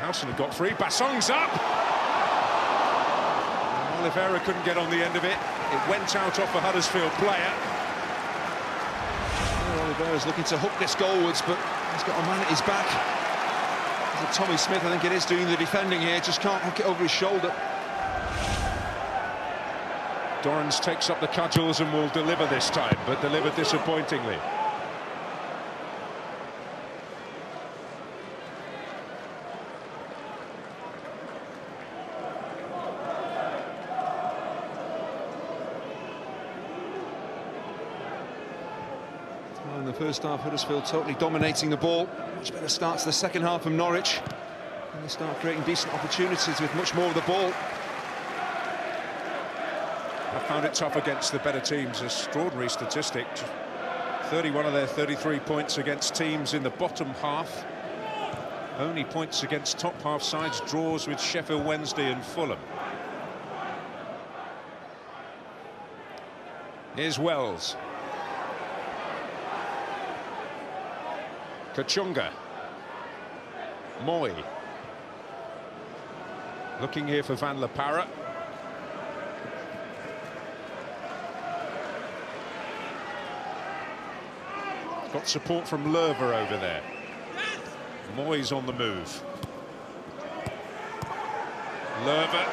Howson had got free. Basong's up! Oliveira couldn't get on the end of it. It went out off a Huddersfield player. Well, Oliveira's looking to hook this goalwards, but he's got a man at his back. Is it Tommy Smith, I think it is, doing the defending here. Just can't hook it over his shoulder. Dorrans takes up the cudgels and will deliver this time, but delivered disappointingly. Well, in the first half, Huddersfield totally dominating the ball. Much better start to the second half from Norwich. And they start creating decent opportunities with much more of the ball. I found it tough against the better teams. Extraordinary statistic. 31 of their 33 points against teams in the bottom half. Only points against top half sides, draws with Sheffield Wednesday and Fulham. Here's Wells. Kachunga. Moy. Looking here for Van La Parra. Got support from Lerver over there. Moy's on the move. Lerver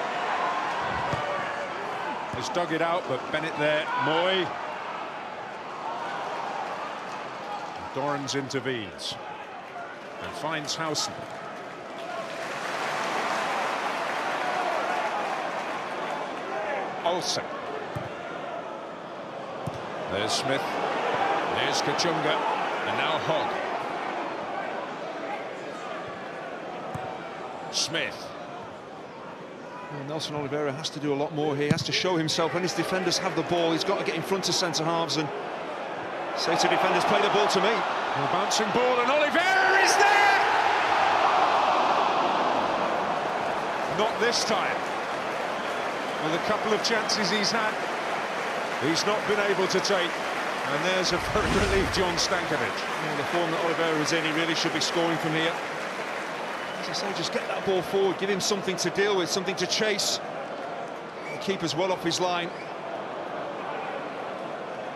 has dug it out, but Bennett there. Moy. Dorrans intervenes and finds Howson. Olsen. There's Smith. There's Kachunga. And now Hogg. Smith. Well, Nelson Oliveira has to do a lot more here. He has to show himself when his defenders have the ball. He's got to get in front of centre-halves and say to defenders, play the ball to me. A bouncing ball, and Oliveira is there! Not this time. With a couple of chances he's had, he's not been able to take. And there's a very relieved John Stankovic. Yeah, the form that Oliveira is in, he really should be scoring from here. As I say, just get that ball forward, give him something to deal with, something to chase. The keeper's well off his line.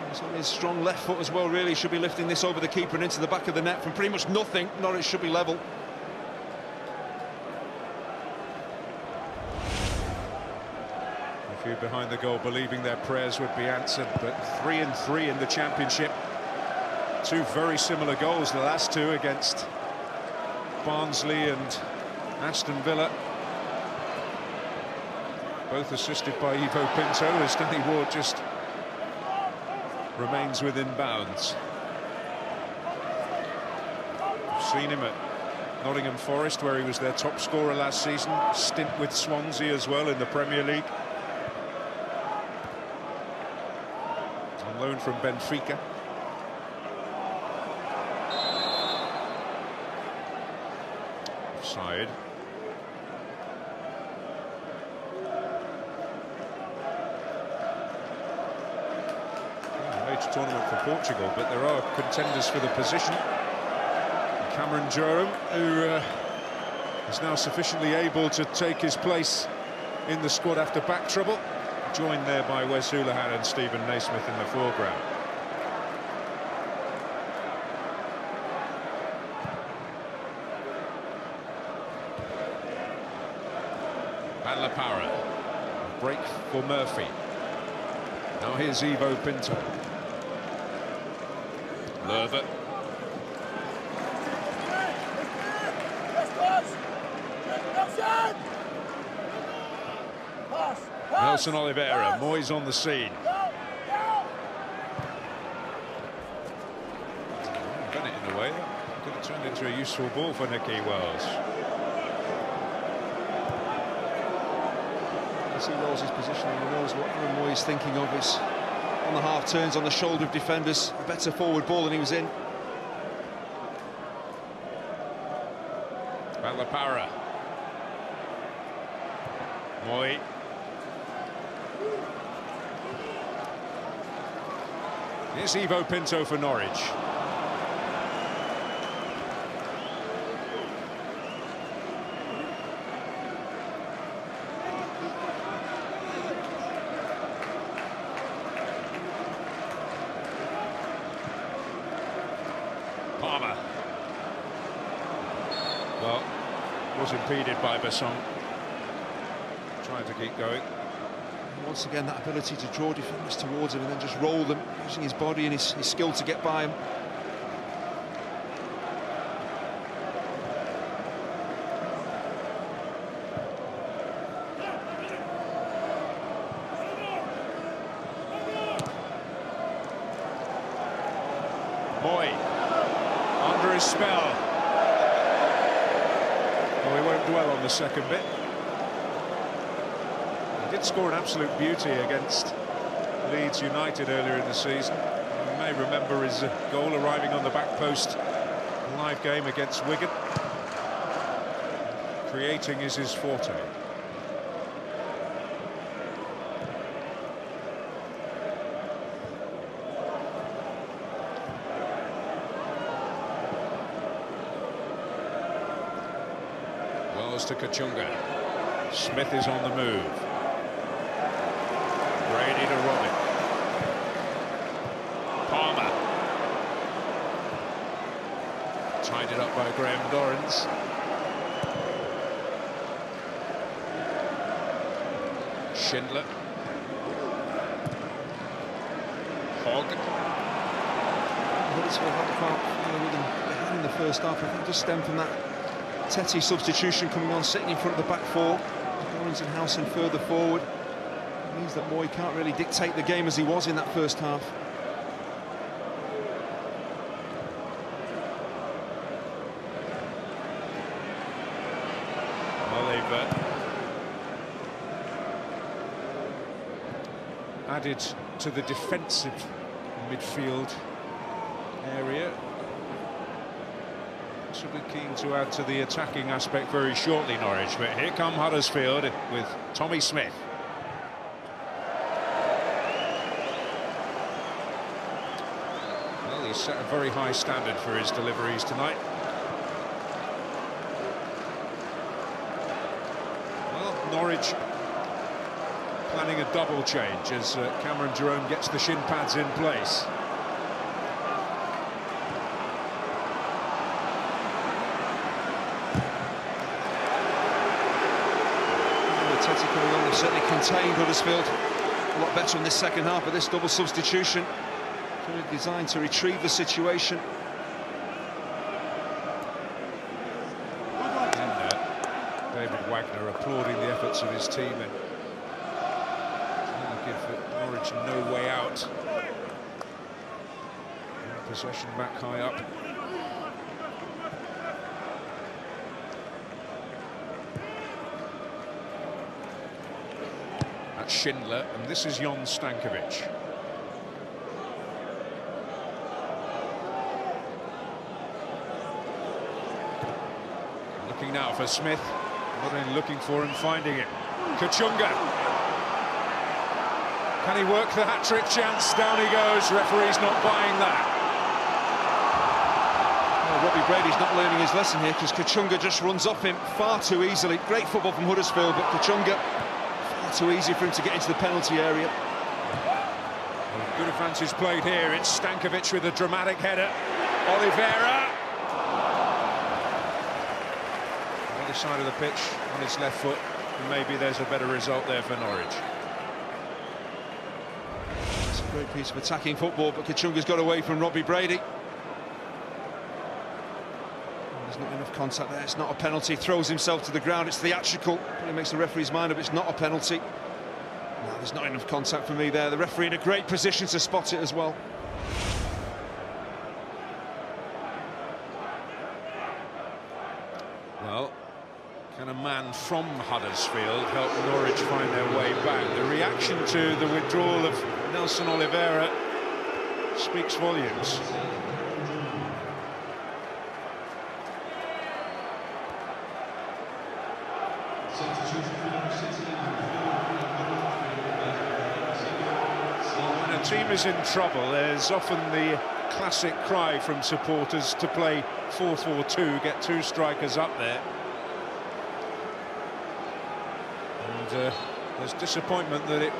He's on his strong left foot as well, really. Should be lifting this over the keeper and into the back of the net from pretty much nothing. Norwich should be level. A few behind the goal believing their prayers would be answered, but 3-3 in the Championship. Two very similar goals, the last two against Barnsley and Aston Villa. Both assisted by Ivo Pinto, as Danny Ward just remains within bounds. We've seen him at Nottingham Forest, where he was their top scorer last season. Stint with Swansea as well in the Premier League. On loan from Benfica. Offside. Major tournament for Portugal, but there are contenders for the position. Cameron Jerome, who is now sufficiently able to take his place in the squad after back trouble, joined there by Wes Hoolahan and Stephen Naismith in the foreground. Van La Parra, break for Murphy. Now here's Ivo Pinto. Lerver. Nelson Oliveira, Moyes on the scene. Bennett in the way. Could have turned into a useful ball for Nicky Wells. I see Wells' position, and he knows what Aaron Moy is thinking of. Is on the half turns, on the shoulder of defenders. A better forward ball than he was in. Van La Parra. Moy. Here's Ivo Pinto for Norwich. Palmer. Well, was impeded by Besson. Trying to keep going. Once again, that ability to draw defenders towards him and then just roll them, using his body and his skill to get by him. Moy under his spell. Oh, we won't dwell on the second bit. He did score an absolute beauty against Leeds United earlier in the season. You may remember his goal arriving on the back post, live game against Wigan. Creating is his forte. Wells to Kachunga. Smith is on the move. Brady to Robin. Palmer. Tied it up by Graham Dorrans. Schindler. Hogg. Huddersfield had to fight with them behind in the first half. I think just stemmed from that Tetty substitution coming on, sitting in front of the back four. Dorrans and Howson further forward. It means that Moy can't really dictate the game as he was in that first half. Well, they've added to the defensive midfield area. Should be keen to add to the attacking aspect very shortly, Norwich. But here come Huddersfield with Tommy Smith. Well, he's set a very high standard for his deliveries tonight. Well, Norwich planning a double change as Cameron Jerome gets the shin pads in place. Coming on, they've certainly contained Huddersfield a lot better in this second half, but this double substitution really designed to retrieve the situation. And David Wagner applauding the efforts of his team and trying to give Norwich no way out. Possession back high up. Schindler, and this is Jon Stankovic. Looking now for Smith, not only looking for him, finding it. Kachunga. Can he work the hat-trick chance? Down he goes, referee's not buying that. Well, Robbie Brady's not learning his lesson here because Kachunga just runs off him far too easily. Great football from Huddersfield, but Kachunga too easy for him to get into the penalty area. Well, good advantage played here. It's Stankovic with a dramatic header. Oliveira. Other side of the pitch on his left foot. And maybe there's a better result there for Norwich. It's a great piece of attacking football, but Kachunga's got away from Robbie Brady. There's not enough contact there. It's not a penalty. Throws himself to the ground. It's theatrical. It makes the referee's mind up. It's not a penalty. No, there's not enough contact for me there. The referee in a great position to spot it as well. Well, can a man from Huddersfield help Norwich find their way back? The reaction to the withdrawal of Nelson Oliveira speaks volumes. When a team is in trouble, there's often the classic cry from supporters to play 4-4-2, get two strikers up there. And there's disappointment that it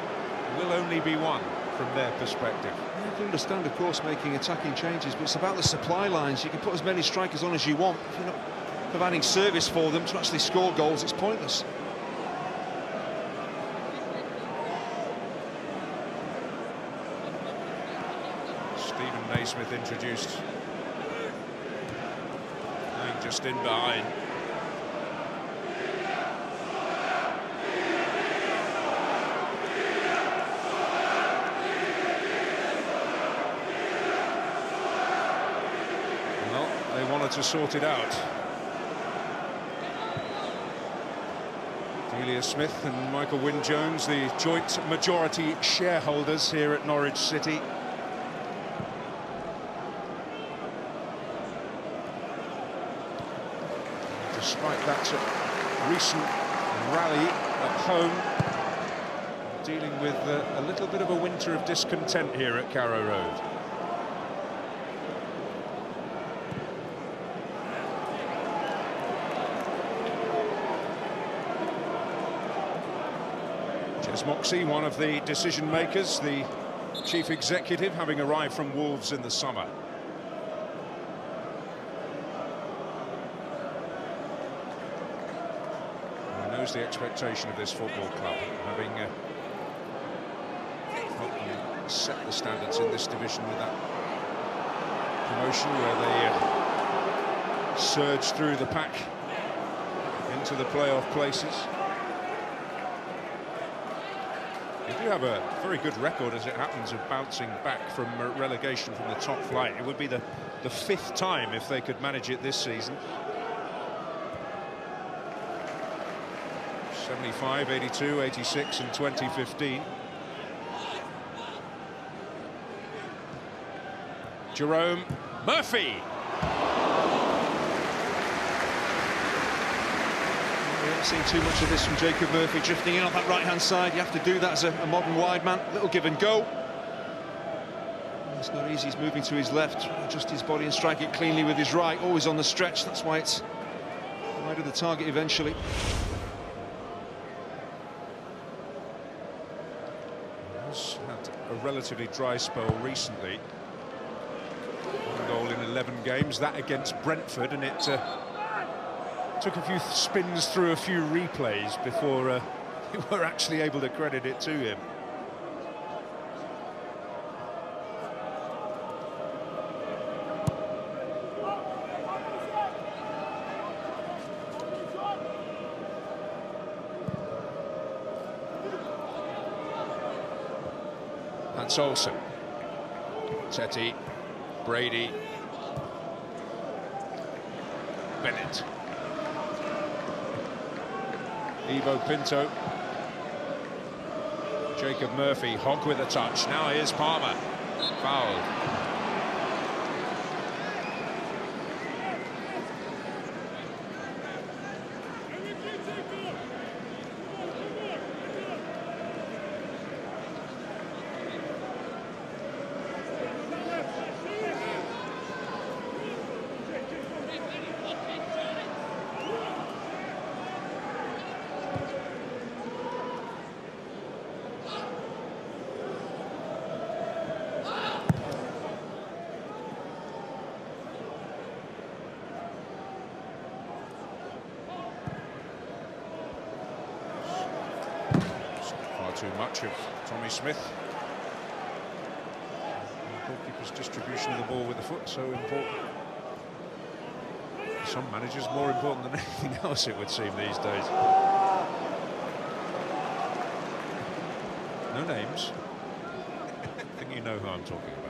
will only be one from their perspective. I can understand, of course, making attacking changes, but it's about the supply lines. You can put as many strikers on as you want. If you're not providing service for them to actually score goals, it's pointless. Stephen Naismith introduced. Going just in behind. Well, they wanted to sort it out. Delia Smith and Michael Wynne-Jones, the joint majority shareholders here at Norwich City. Despite that recent rally at home, dealing with a little bit of a winter of discontent here at Carrow Road. Jez Moxey, one of the decision makers, the chief executive, having arrived from Wolves in the summer. He knows the expectation of this football club, having helped them set the standards in this division with that promotion where they surged through the pack into the playoff places. They do have a very good record, as it happens, of bouncing back from relegation from the top flight. It would be the fifth time if they could manage it this season. 75, 82, 86 and 2015. Jerome Murphy. We haven't seen too much of this from Jacob Murphy, drifting in on that right-hand side. You have to do that as a modern wide man. Little give and go. It's not easy, he's moving to his left, adjust his body and strike it cleanly with his right, always on the stretch. That's why it's wide of the target eventually. He's had a relatively dry spell recently. One goal in 11 games, that against Brentford, and it took a few spins through a few replays before we were actually able to credit it to him. That's Olsen. Teti, Brady, Bennett. Ivo Pinto, Jacob Murphy, Hogg with a touch. Now here's Palmer, fouled. Too much of Tommy Smith. The goalkeeper's distribution of the ball with the foot, so important. Some managers more important than anything else, it would seem, these days. No names. I think you know who I'm talking about.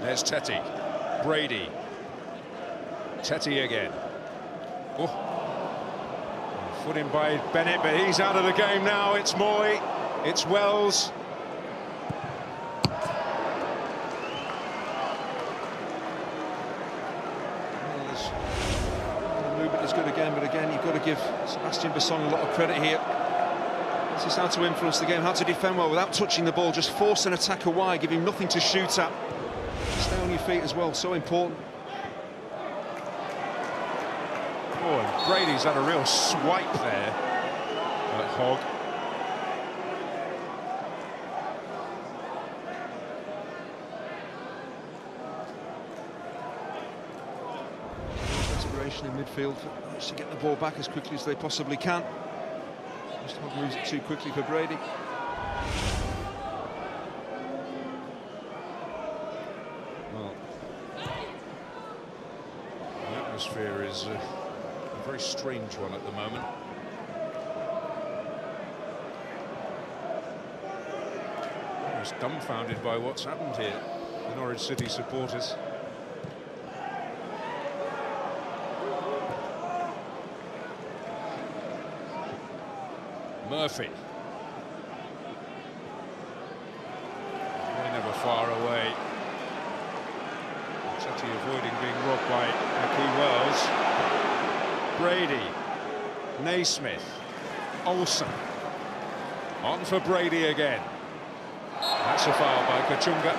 There's Teti, Brady, Teti again. Oh. Foot in by Bennett, but he's out of the game now. It's Moy, it's Wells. The movement is good again, but again, you've got to give Sebastian Bassong a lot of credit here. This is how to influence the game, how to defend well without touching the ball, just force an attacker wide, give him nothing to shoot at. Stay on your feet as well, so important. Oh, and Brady's had a real swipe there at Hogg. Desperation in midfield to get the ball back as quickly as they possibly can. Just Hogg moves it too quickly for Brady. The atmosphere is a very strange one at the moment. Almost dumbfounded by what's happened here, the Norwich City supporters. Murphy. They're never far away. City avoiding being robbed by Mickey Wells. Brady. Naismith. Olsen. On for Brady again. That's a foul by Kachunga.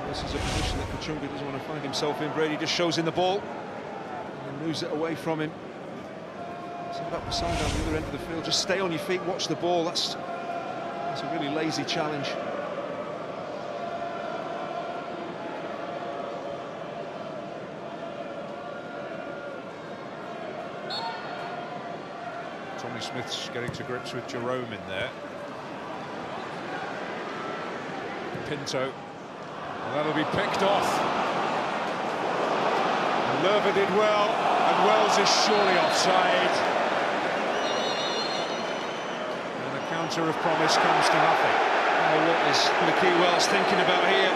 This is a position that Kachunga doesn't want to find himself in. Brady just shows in the ball and moves it away from him. So back beside on the other end of the field. Just stay on your feet, watch the ball. That's a really lazy challenge. Tommy Smith's getting to grips with Jerome in there. Pinto. Well, that'll be picked off. And Lerver did well, and Wells is surely offside. And a counter of promise comes to nothing. Oh, what is Mickey Wells thinking about here?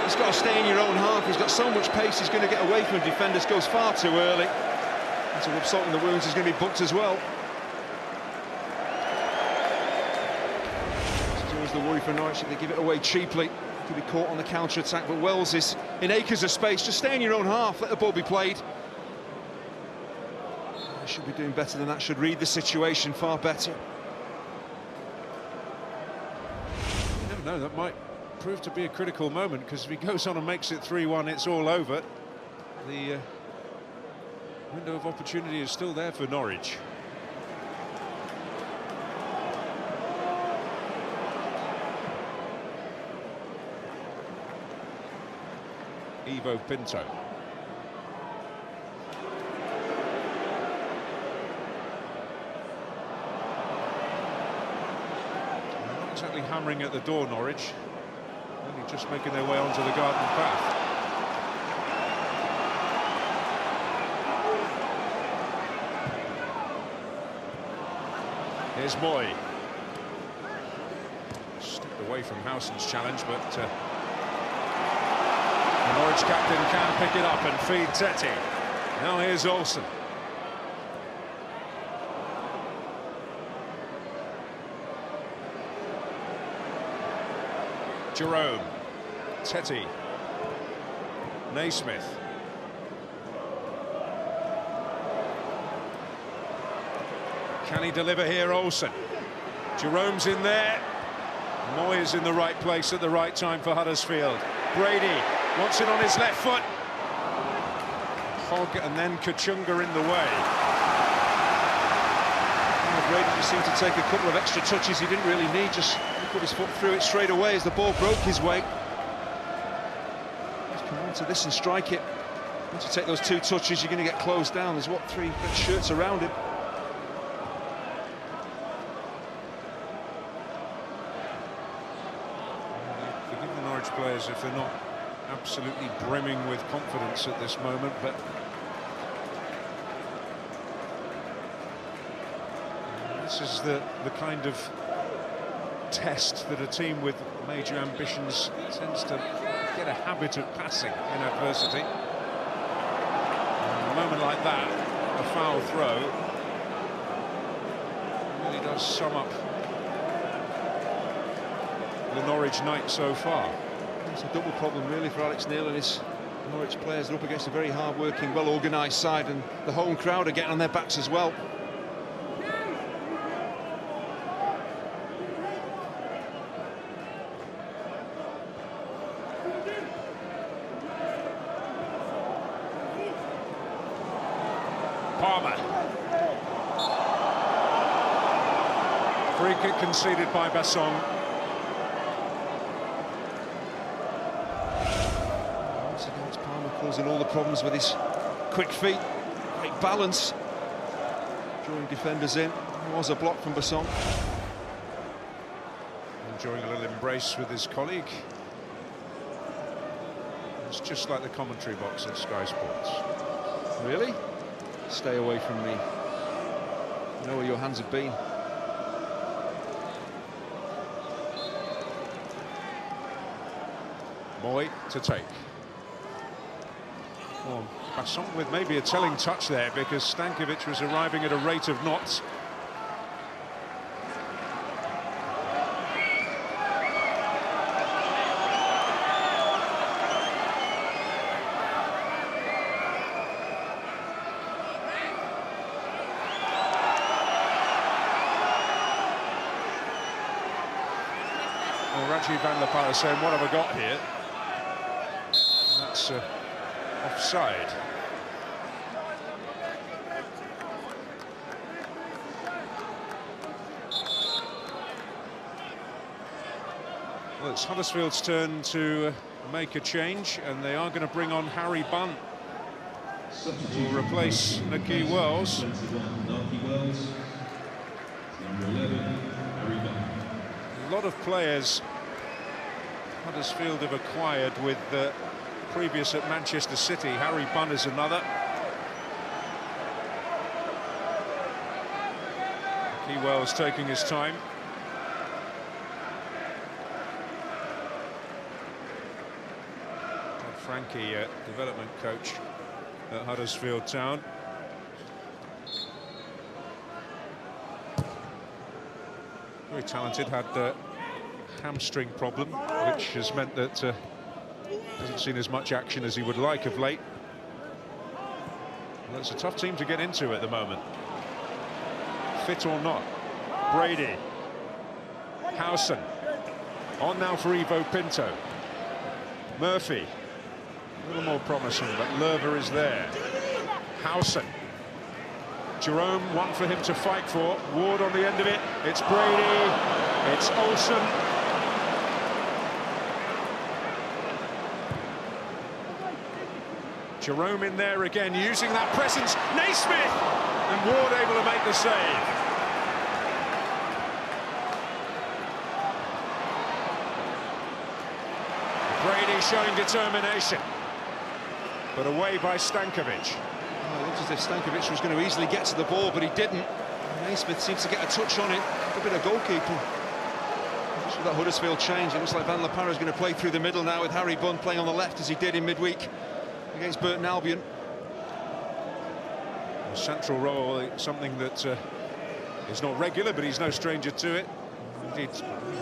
He's got to stay in your own half. He's got so much pace, he's going to get away from defenders. Goes far too early. And to rub salt in the wounds, he's going to be booked as well. The worry for Norwich, if they give it away cheaply, he could be caught on the counter-attack, but Wells is in acres of space. Just stay in your own half, let the ball be played. They should be doing better than that, should read the situation far better. You never know, that might prove to be a critical moment, because if he goes on and makes it 3-1, it's all over. The window of opportunity is still there for Norwich. Ivo Pinto. Not exactly hammering at the door, Norwich. Only just making their way onto the garden path. Here's Moy. Stepped away from Howson's challenge, but the Norwich captain can pick it up and feed Tete. Now here's Olsen. Jerome. Tete. Naismith. Can he deliver here, Olsen? Jerome's in there. Moy is in the right place at the right time for Huddersfield. Brady wants it on his left foot. Hogg and then Kachunga in the way. Brady just seemed to take a couple of extra touches he didn't really need, just put his foot through it straight away as the ball broke his way. Just come on to this and strike it. Once you take those two touches, you're going to get closed down. There's, what, 3 red shirts around him. Forgive the Norwich players if they're not absolutely brimming with confidence at this moment, but this is the kind of test that a team with major ambitions tends to get a habit of passing in adversity. And a moment like that, a foul throw, really does sum up the Norwich night so far. It's a double problem really for Alex Neil and his Norwich players. They're up against a very hard-working, well-organised side, and the home crowd are getting on their backs as well. Palmer. Free kick conceded by Bassong. Once again, it's Palmer causing all the problems with his quick feet, great balance, drawing defenders in. There was a block from Bassong. Enjoying a little embrace with his colleague. It's just like the commentary box at Sky Sports. Really? Stay away from me. know where your hands have been. Moy to take. Well, Basson with maybe a telling touch there, because Stankovic was arriving at a rate of knots. Well, Rajiv van der Parra saying, what have I got here? And that's offside. Well, it's Huddersfield's turn to make a change, and they are going to bring on Harry Bunn, who will replace Nicky Wells. A lot of players Huddersfield have acquired with previous at Manchester City. Harry Bunn is another. Nicky Wells taking his time. Frankie, development coach at Huddersfield Town. Very talented, had a hamstring problem, which has meant that hasn't seen as much action as he would like of late. Well, it's a tough team to get into at the moment. Fit or not. Brady. Howson. On now for Ivo Pinto. Murphy. A little more promising, but Lerver is there. Howson. Jerome, one for him to fight for. Ward on the end of it. It's Brady. It's Olsen. Jerome in there again, using that presence. Naismith! And Ward able to make the save. Brady showing determination. But away by Stankovic. Well, it looked as if Stankovic was going to easily get to the ball, but he didn't. Naismith seems to get a touch on it. A bit of goalkeeping. Just with that Huddersfield change, it looks like Van der Parra is going to play through the middle now, with Harry Bunn playing on the left as he did in midweek against Burton Albion. A central role, something that is not regular, but he's no stranger to it. Indeed,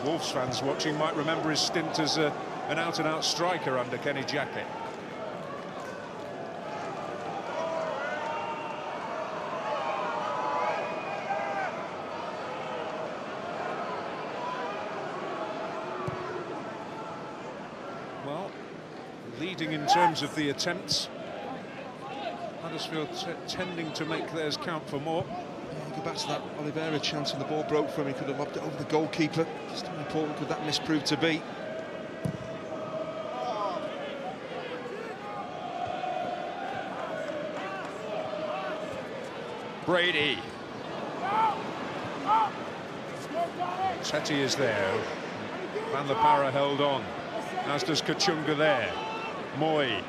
Wolves fans watching might remember his stint as an out-and-out striker under Kenny Jackett. Well, leading in terms of the attempts. Huddersfield tending to make theirs count for more. Yeah, go back to that Oliveira chance when the ball broke from him. He could have lobbed it over the goalkeeper. Just how important could that miss prove to be? Brady. Teti is there. Van der Parra held on, as does Kachunga there. Moy.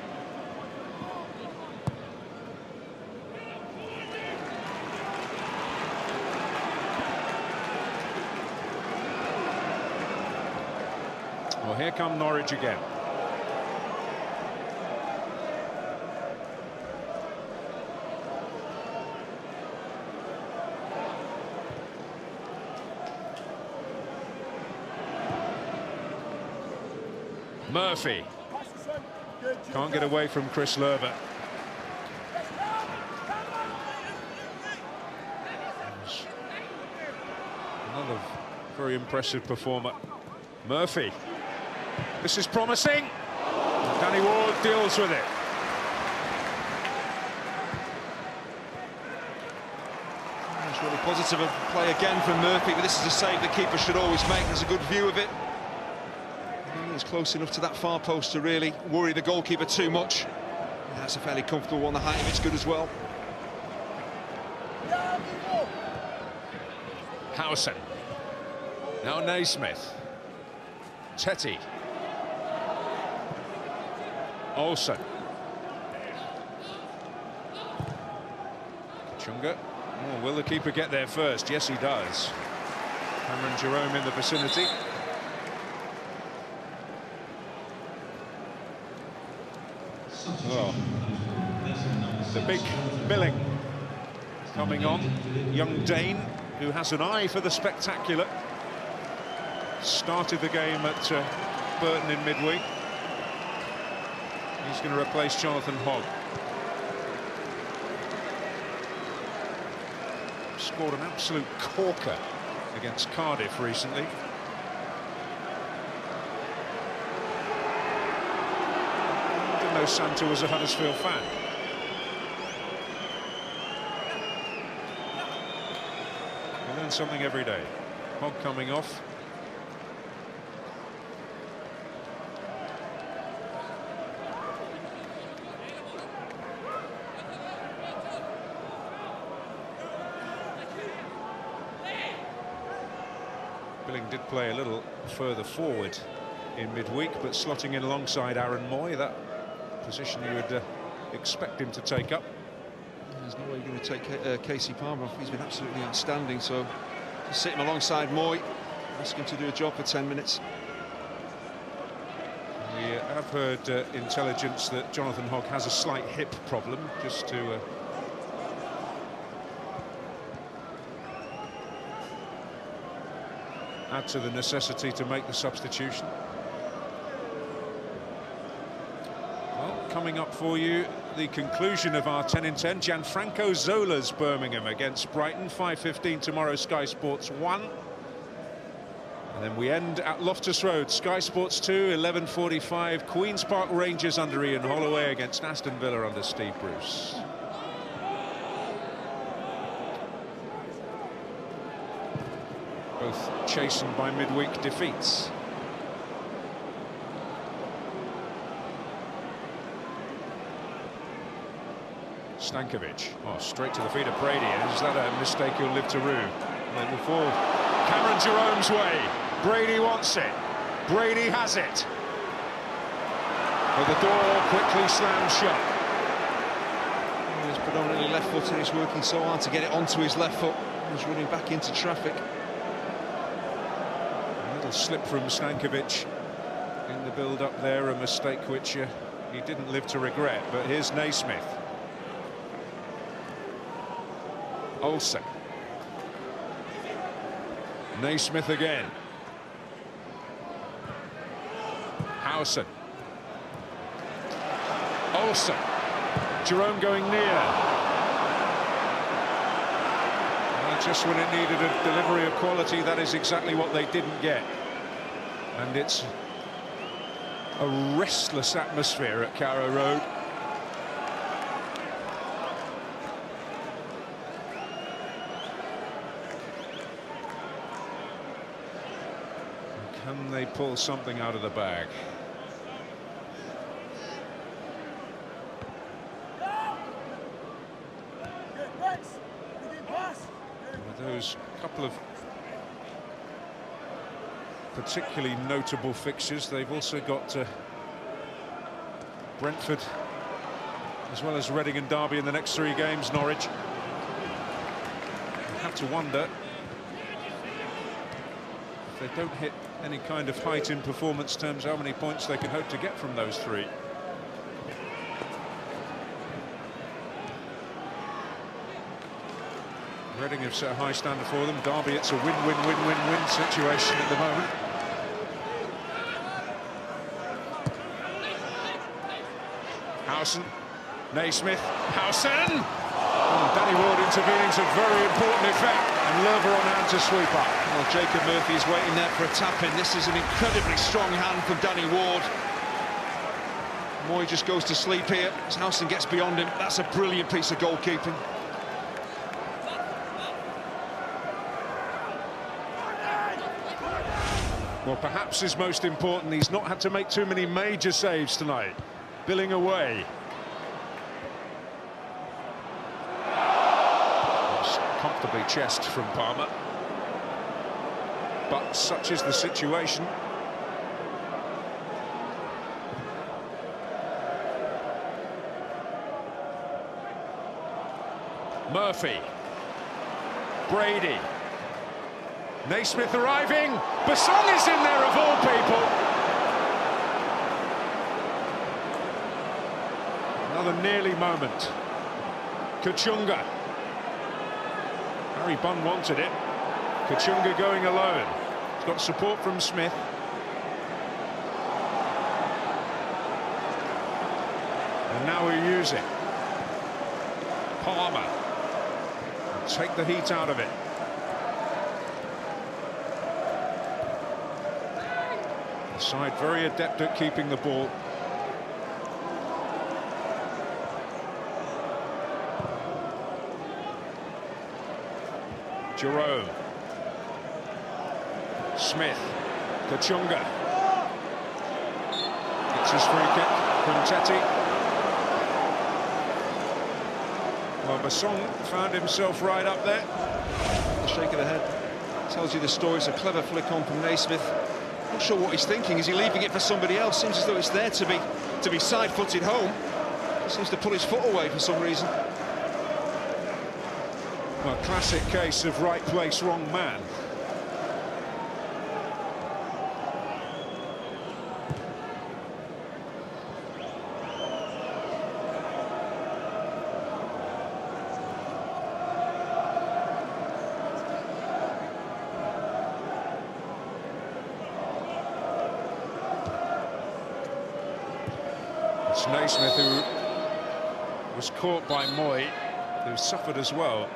Well, here come Norwich again. Murphy can't get away from Chris Lerver. Another very impressive performer. Murphy. This is promising. Danny Ward deals with it. It's really positive of play again from Murphy, but this is a save the keeper should always make. There's a good view of it. It's close enough to that far post to really worry the goalkeeper too much. Yeah, that's a fairly comfortable one. The height of it's good as well. Howson. Now Naismith. Teti. Olsen. Chunga. Oh, will the keeper get there first? Yes, he does. Cameron Jerome in the vicinity. Oh. The big Billing coming on. Young Dane, who has an eye for the spectacular. Started the game at Burton in midweek. He's going to replace Jonathan Hogg. Scored an absolute corker against Cardiff recently. I didn't know Santa was a Huddersfield fan. You learn something every day. Hogg coming off. Billing did play a little further forward in midweek, but slotting in alongside Aaron Moy, that position you would expect him to take up. There's no way you're going to take Casey Palmer off. He's been absolutely outstanding, so just sit him alongside Moy, ask him to do a job for 10 minutes. We have heard intelligence that Jonathan Hogg has a slight hip problem, just to add to the necessity to make the substitution. Well, coming up for you, the conclusion of our 10 in 10. Gianfranco Zola's Birmingham against Brighton, 5:15 tomorrow, Sky Sports 1. And then we end at Loftus Road, Sky Sports 2, 11:45, Queen's Park Rangers under Ian Holloway against Aston Villa under Steve Bruce. Both chastened by midweek defeats. Stankovic, oh, straight to the feet of Brady. Is that a mistake he'll live to rue? Let the fall Cameron Jerome's way. Brady wants it. Brady has it. But the door quickly slams shut. He's predominantly left-footed. He's working so hard to get it onto his left foot. He's running back into traffic. Slip from Stankovic in the build-up there, a mistake which he didn't live to regret. But here's Naismith. Olsen. Naismith again. Howson. Olsen. Jerome going near. Just when it needed a delivery of quality, that is exactly what they didn't get. And it's a restless atmosphere at Carrow Road. Can they pull something out of the bag? Those couple of particularly notable fixtures. They've also got Brentford as well as Reading and Derby in the next 3 games. Norwich. You have to wonder if they don't hit any kind of height in performance terms, how many points they can hope to get from those 3. Reading have set a high standard for them. Derby, it's a win-win-win-win-win situation at the moment. Howson, Naismith, Howson! Oh, Danny Ward intervening to very important effect, and Lerver on hand to sweep up. Well, Jacob Murphy's waiting there for a tap-in. This is an incredibly strong hand from Danny Ward. Moy just goes to sleep here as Howson gets beyond him. That's a brilliant piece of goalkeeping. Well, perhaps his most important, he's not had to make too many major saves tonight. Billing away. Comfortably chest from Palmer. But such is the situation. Murphy. Brady. Naismith arriving. Basong is in there of all people. Another nearly moment. Kachunga. Harry Bunn wanted it. Kachunga going alone. He's got support from Smith. And now we use it. Palmer. Take the heat out of it. The side very adept at keeping the ball. Jerome. Smith. Kachunga. It's his free kick. Quintetti. Well, Basong found himself right up there. The shake of the head tells you the story. It's a clever flick on from Naismith. Not sure what he's thinking. Is he leaving it for somebody else? Seems as though it's there to be side-footed home. He seems to pull his foot away for some reason. Well, classic case of right place, wrong man. It's Naismith who was caught by Moy, who suffered as well.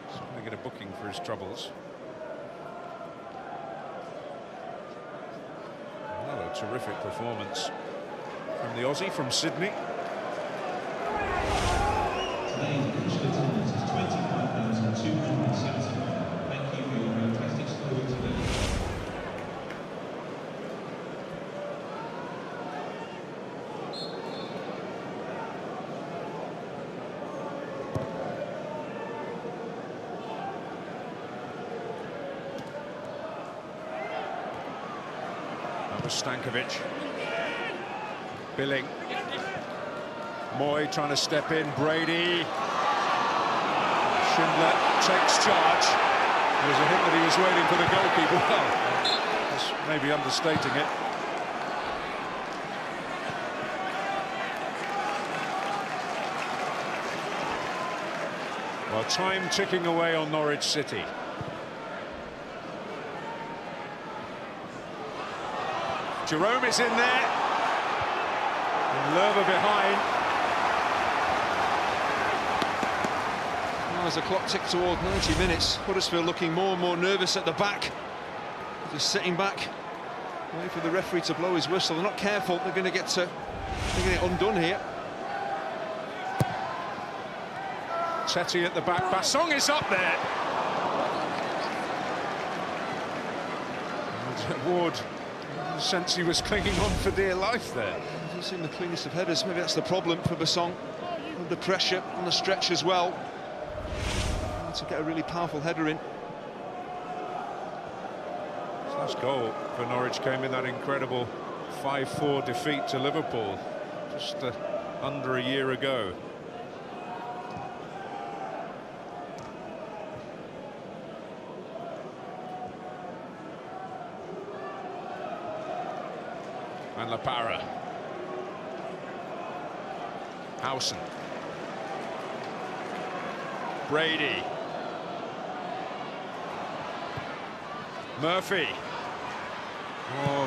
He's going to get a booking for his troubles. Another terrific performance from the Aussie from Sydney. Today, the official attendance is 25,271. Thank you for your fantastic support today. Stankovic. Billing. Moy trying to step in. Brady. Schindler takes charge. There's a hint that he was waiting for the goalkeeper. Well, that's maybe understating it. Well, time ticking away on Norwich City. Jerome is in there, and Lerver behind. Well, as the clock ticked toward 90 minutes, Huddersfield looking more and more nervous at the back. Just sitting back, waiting for the referee to blow his whistle. They're not careful, they're going to get undone here. Tetty at the back, Basong is up there. And Ward, sense he was clinging on for dear life there. Doesn't seem the cleanest of headers. Maybe that's the problem for Basong. Under pressure on the stretch as well. To get a really powerful header in. His last goal for Norwich came in that incredible 5-4 defeat to Liverpool just under a year ago. And La Parra. Howson. Brady. Murphy. Oh,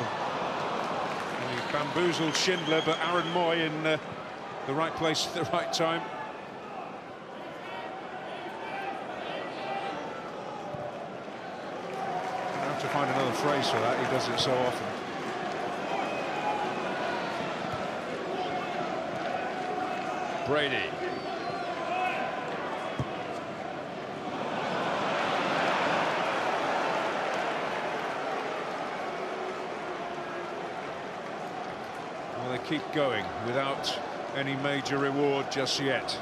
he bamboozled Schindler, but Aaron Moy in the right place at the right time. Gonna have to find another phrase for that. He does it so often. Brady. Well, they keep going without any major reward just yet.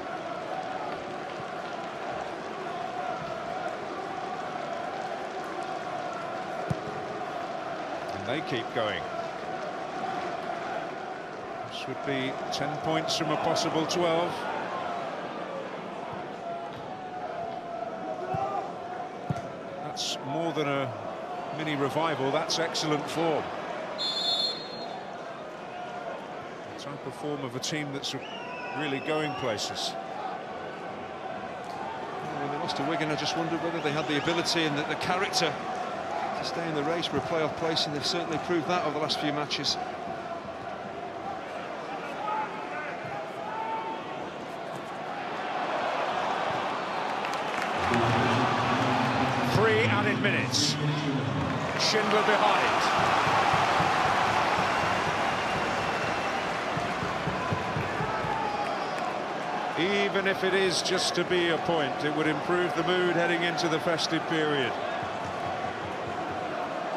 And they keep going. This would be 10 points from a possible 12. That's more than a mini revival, that's excellent form. The type of form of a team that's really going places. When they lost to Wigan, I just wondered whether they had the ability and the character to stay in the race for a playoff place, and they've certainly proved that over the last few matches. Three added minutes. Schindler behind. Even if it is just to be a point, it would improve the mood heading into the festive period.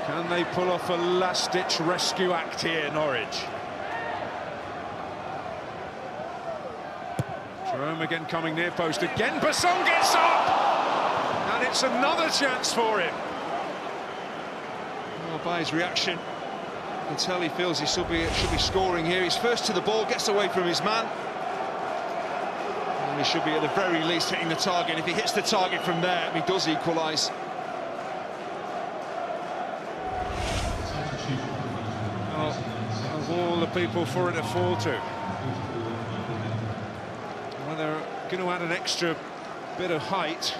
Can they pull off a last-ditch rescue act here, Norwich? Jerome again coming near post again. Basson gets up! And it's another chance for him. Well, by his reaction, you can tell he feels he should be scoring here. He's first to the ball, gets away from his man. And he should be at the very least hitting the target. If he hits the target from there, he does equalise. Of all the people for it to fall to. Well, they're going to add an extra bit of height.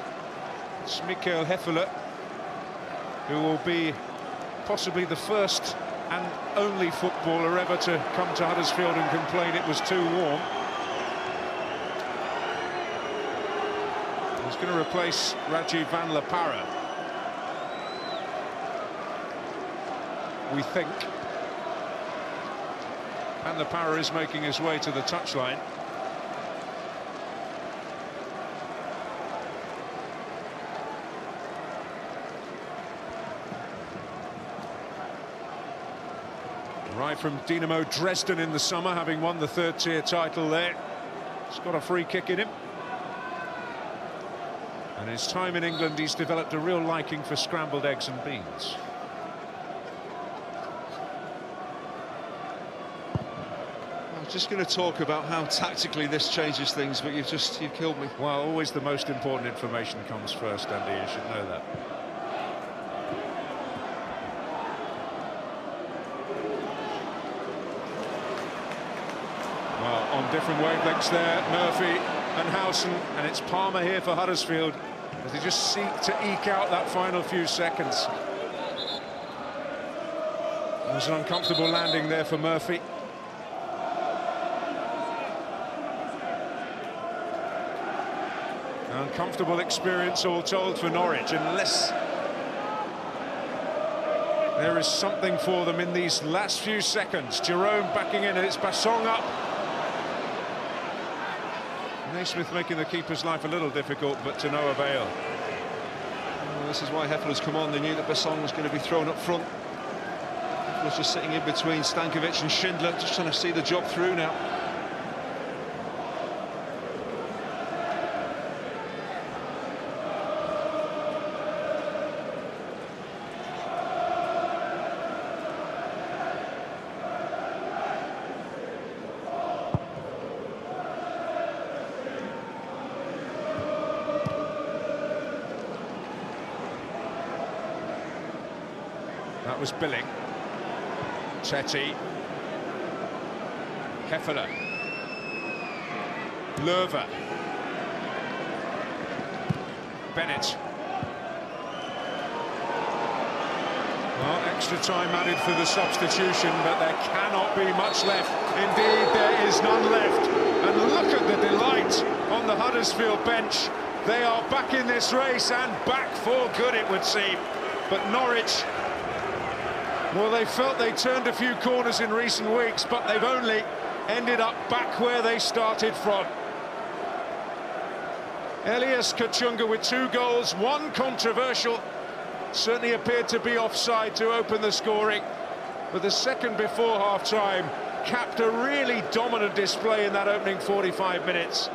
It's Michael Hefele, who will be possibly the first and only footballer ever to come to Huddersfield and complain it was too warm. He's going to replace Rajiv Van La Parra, we think. Van La Parra is making his way to the touchline. Right from Dynamo Dresden in the summer, having won the third-tier title there. He's got a free kick in him. And his time in England, he's developed a real liking for scrambled eggs and beans. I was just going to talk about how tactically this changes things, but you've killed me. Well, always the most important information comes first, Andy, you should know that. Well, on different wavelengths there, Murphy and Howson, and it's Palmer here for Huddersfield as they just seek to eke out that final few seconds. It was an uncomfortable landing there for Murphy. An uncomfortable experience all told for Norwich, unless there is something for them in these last few seconds. Jerome backing in, and it's Basson up. Naismith making the keeper's life a little difficult, but to no avail. Well, this is why Hefele's come on. They knew that Basson was going to be thrown up front. Hefele's just sitting in between Stankovic and Schindler, just trying to see the job through now. That was Billing. Teti. Hefele. Löwe. Bennett. Well, extra time added for the substitution, but there cannot be much left. Indeed, there is none left. And look at the delight on the Huddersfield bench. They are back in this race, and back for good, it would seem. But Norwich, well, they felt they turned a few corners in recent weeks, but they've only ended up back where they started from. Elias Kachunga with 2 goals, 1 controversial. Certainly appeared to be offside to open the scoring. But the second before half-time capped a really dominant display in that opening 45 minutes.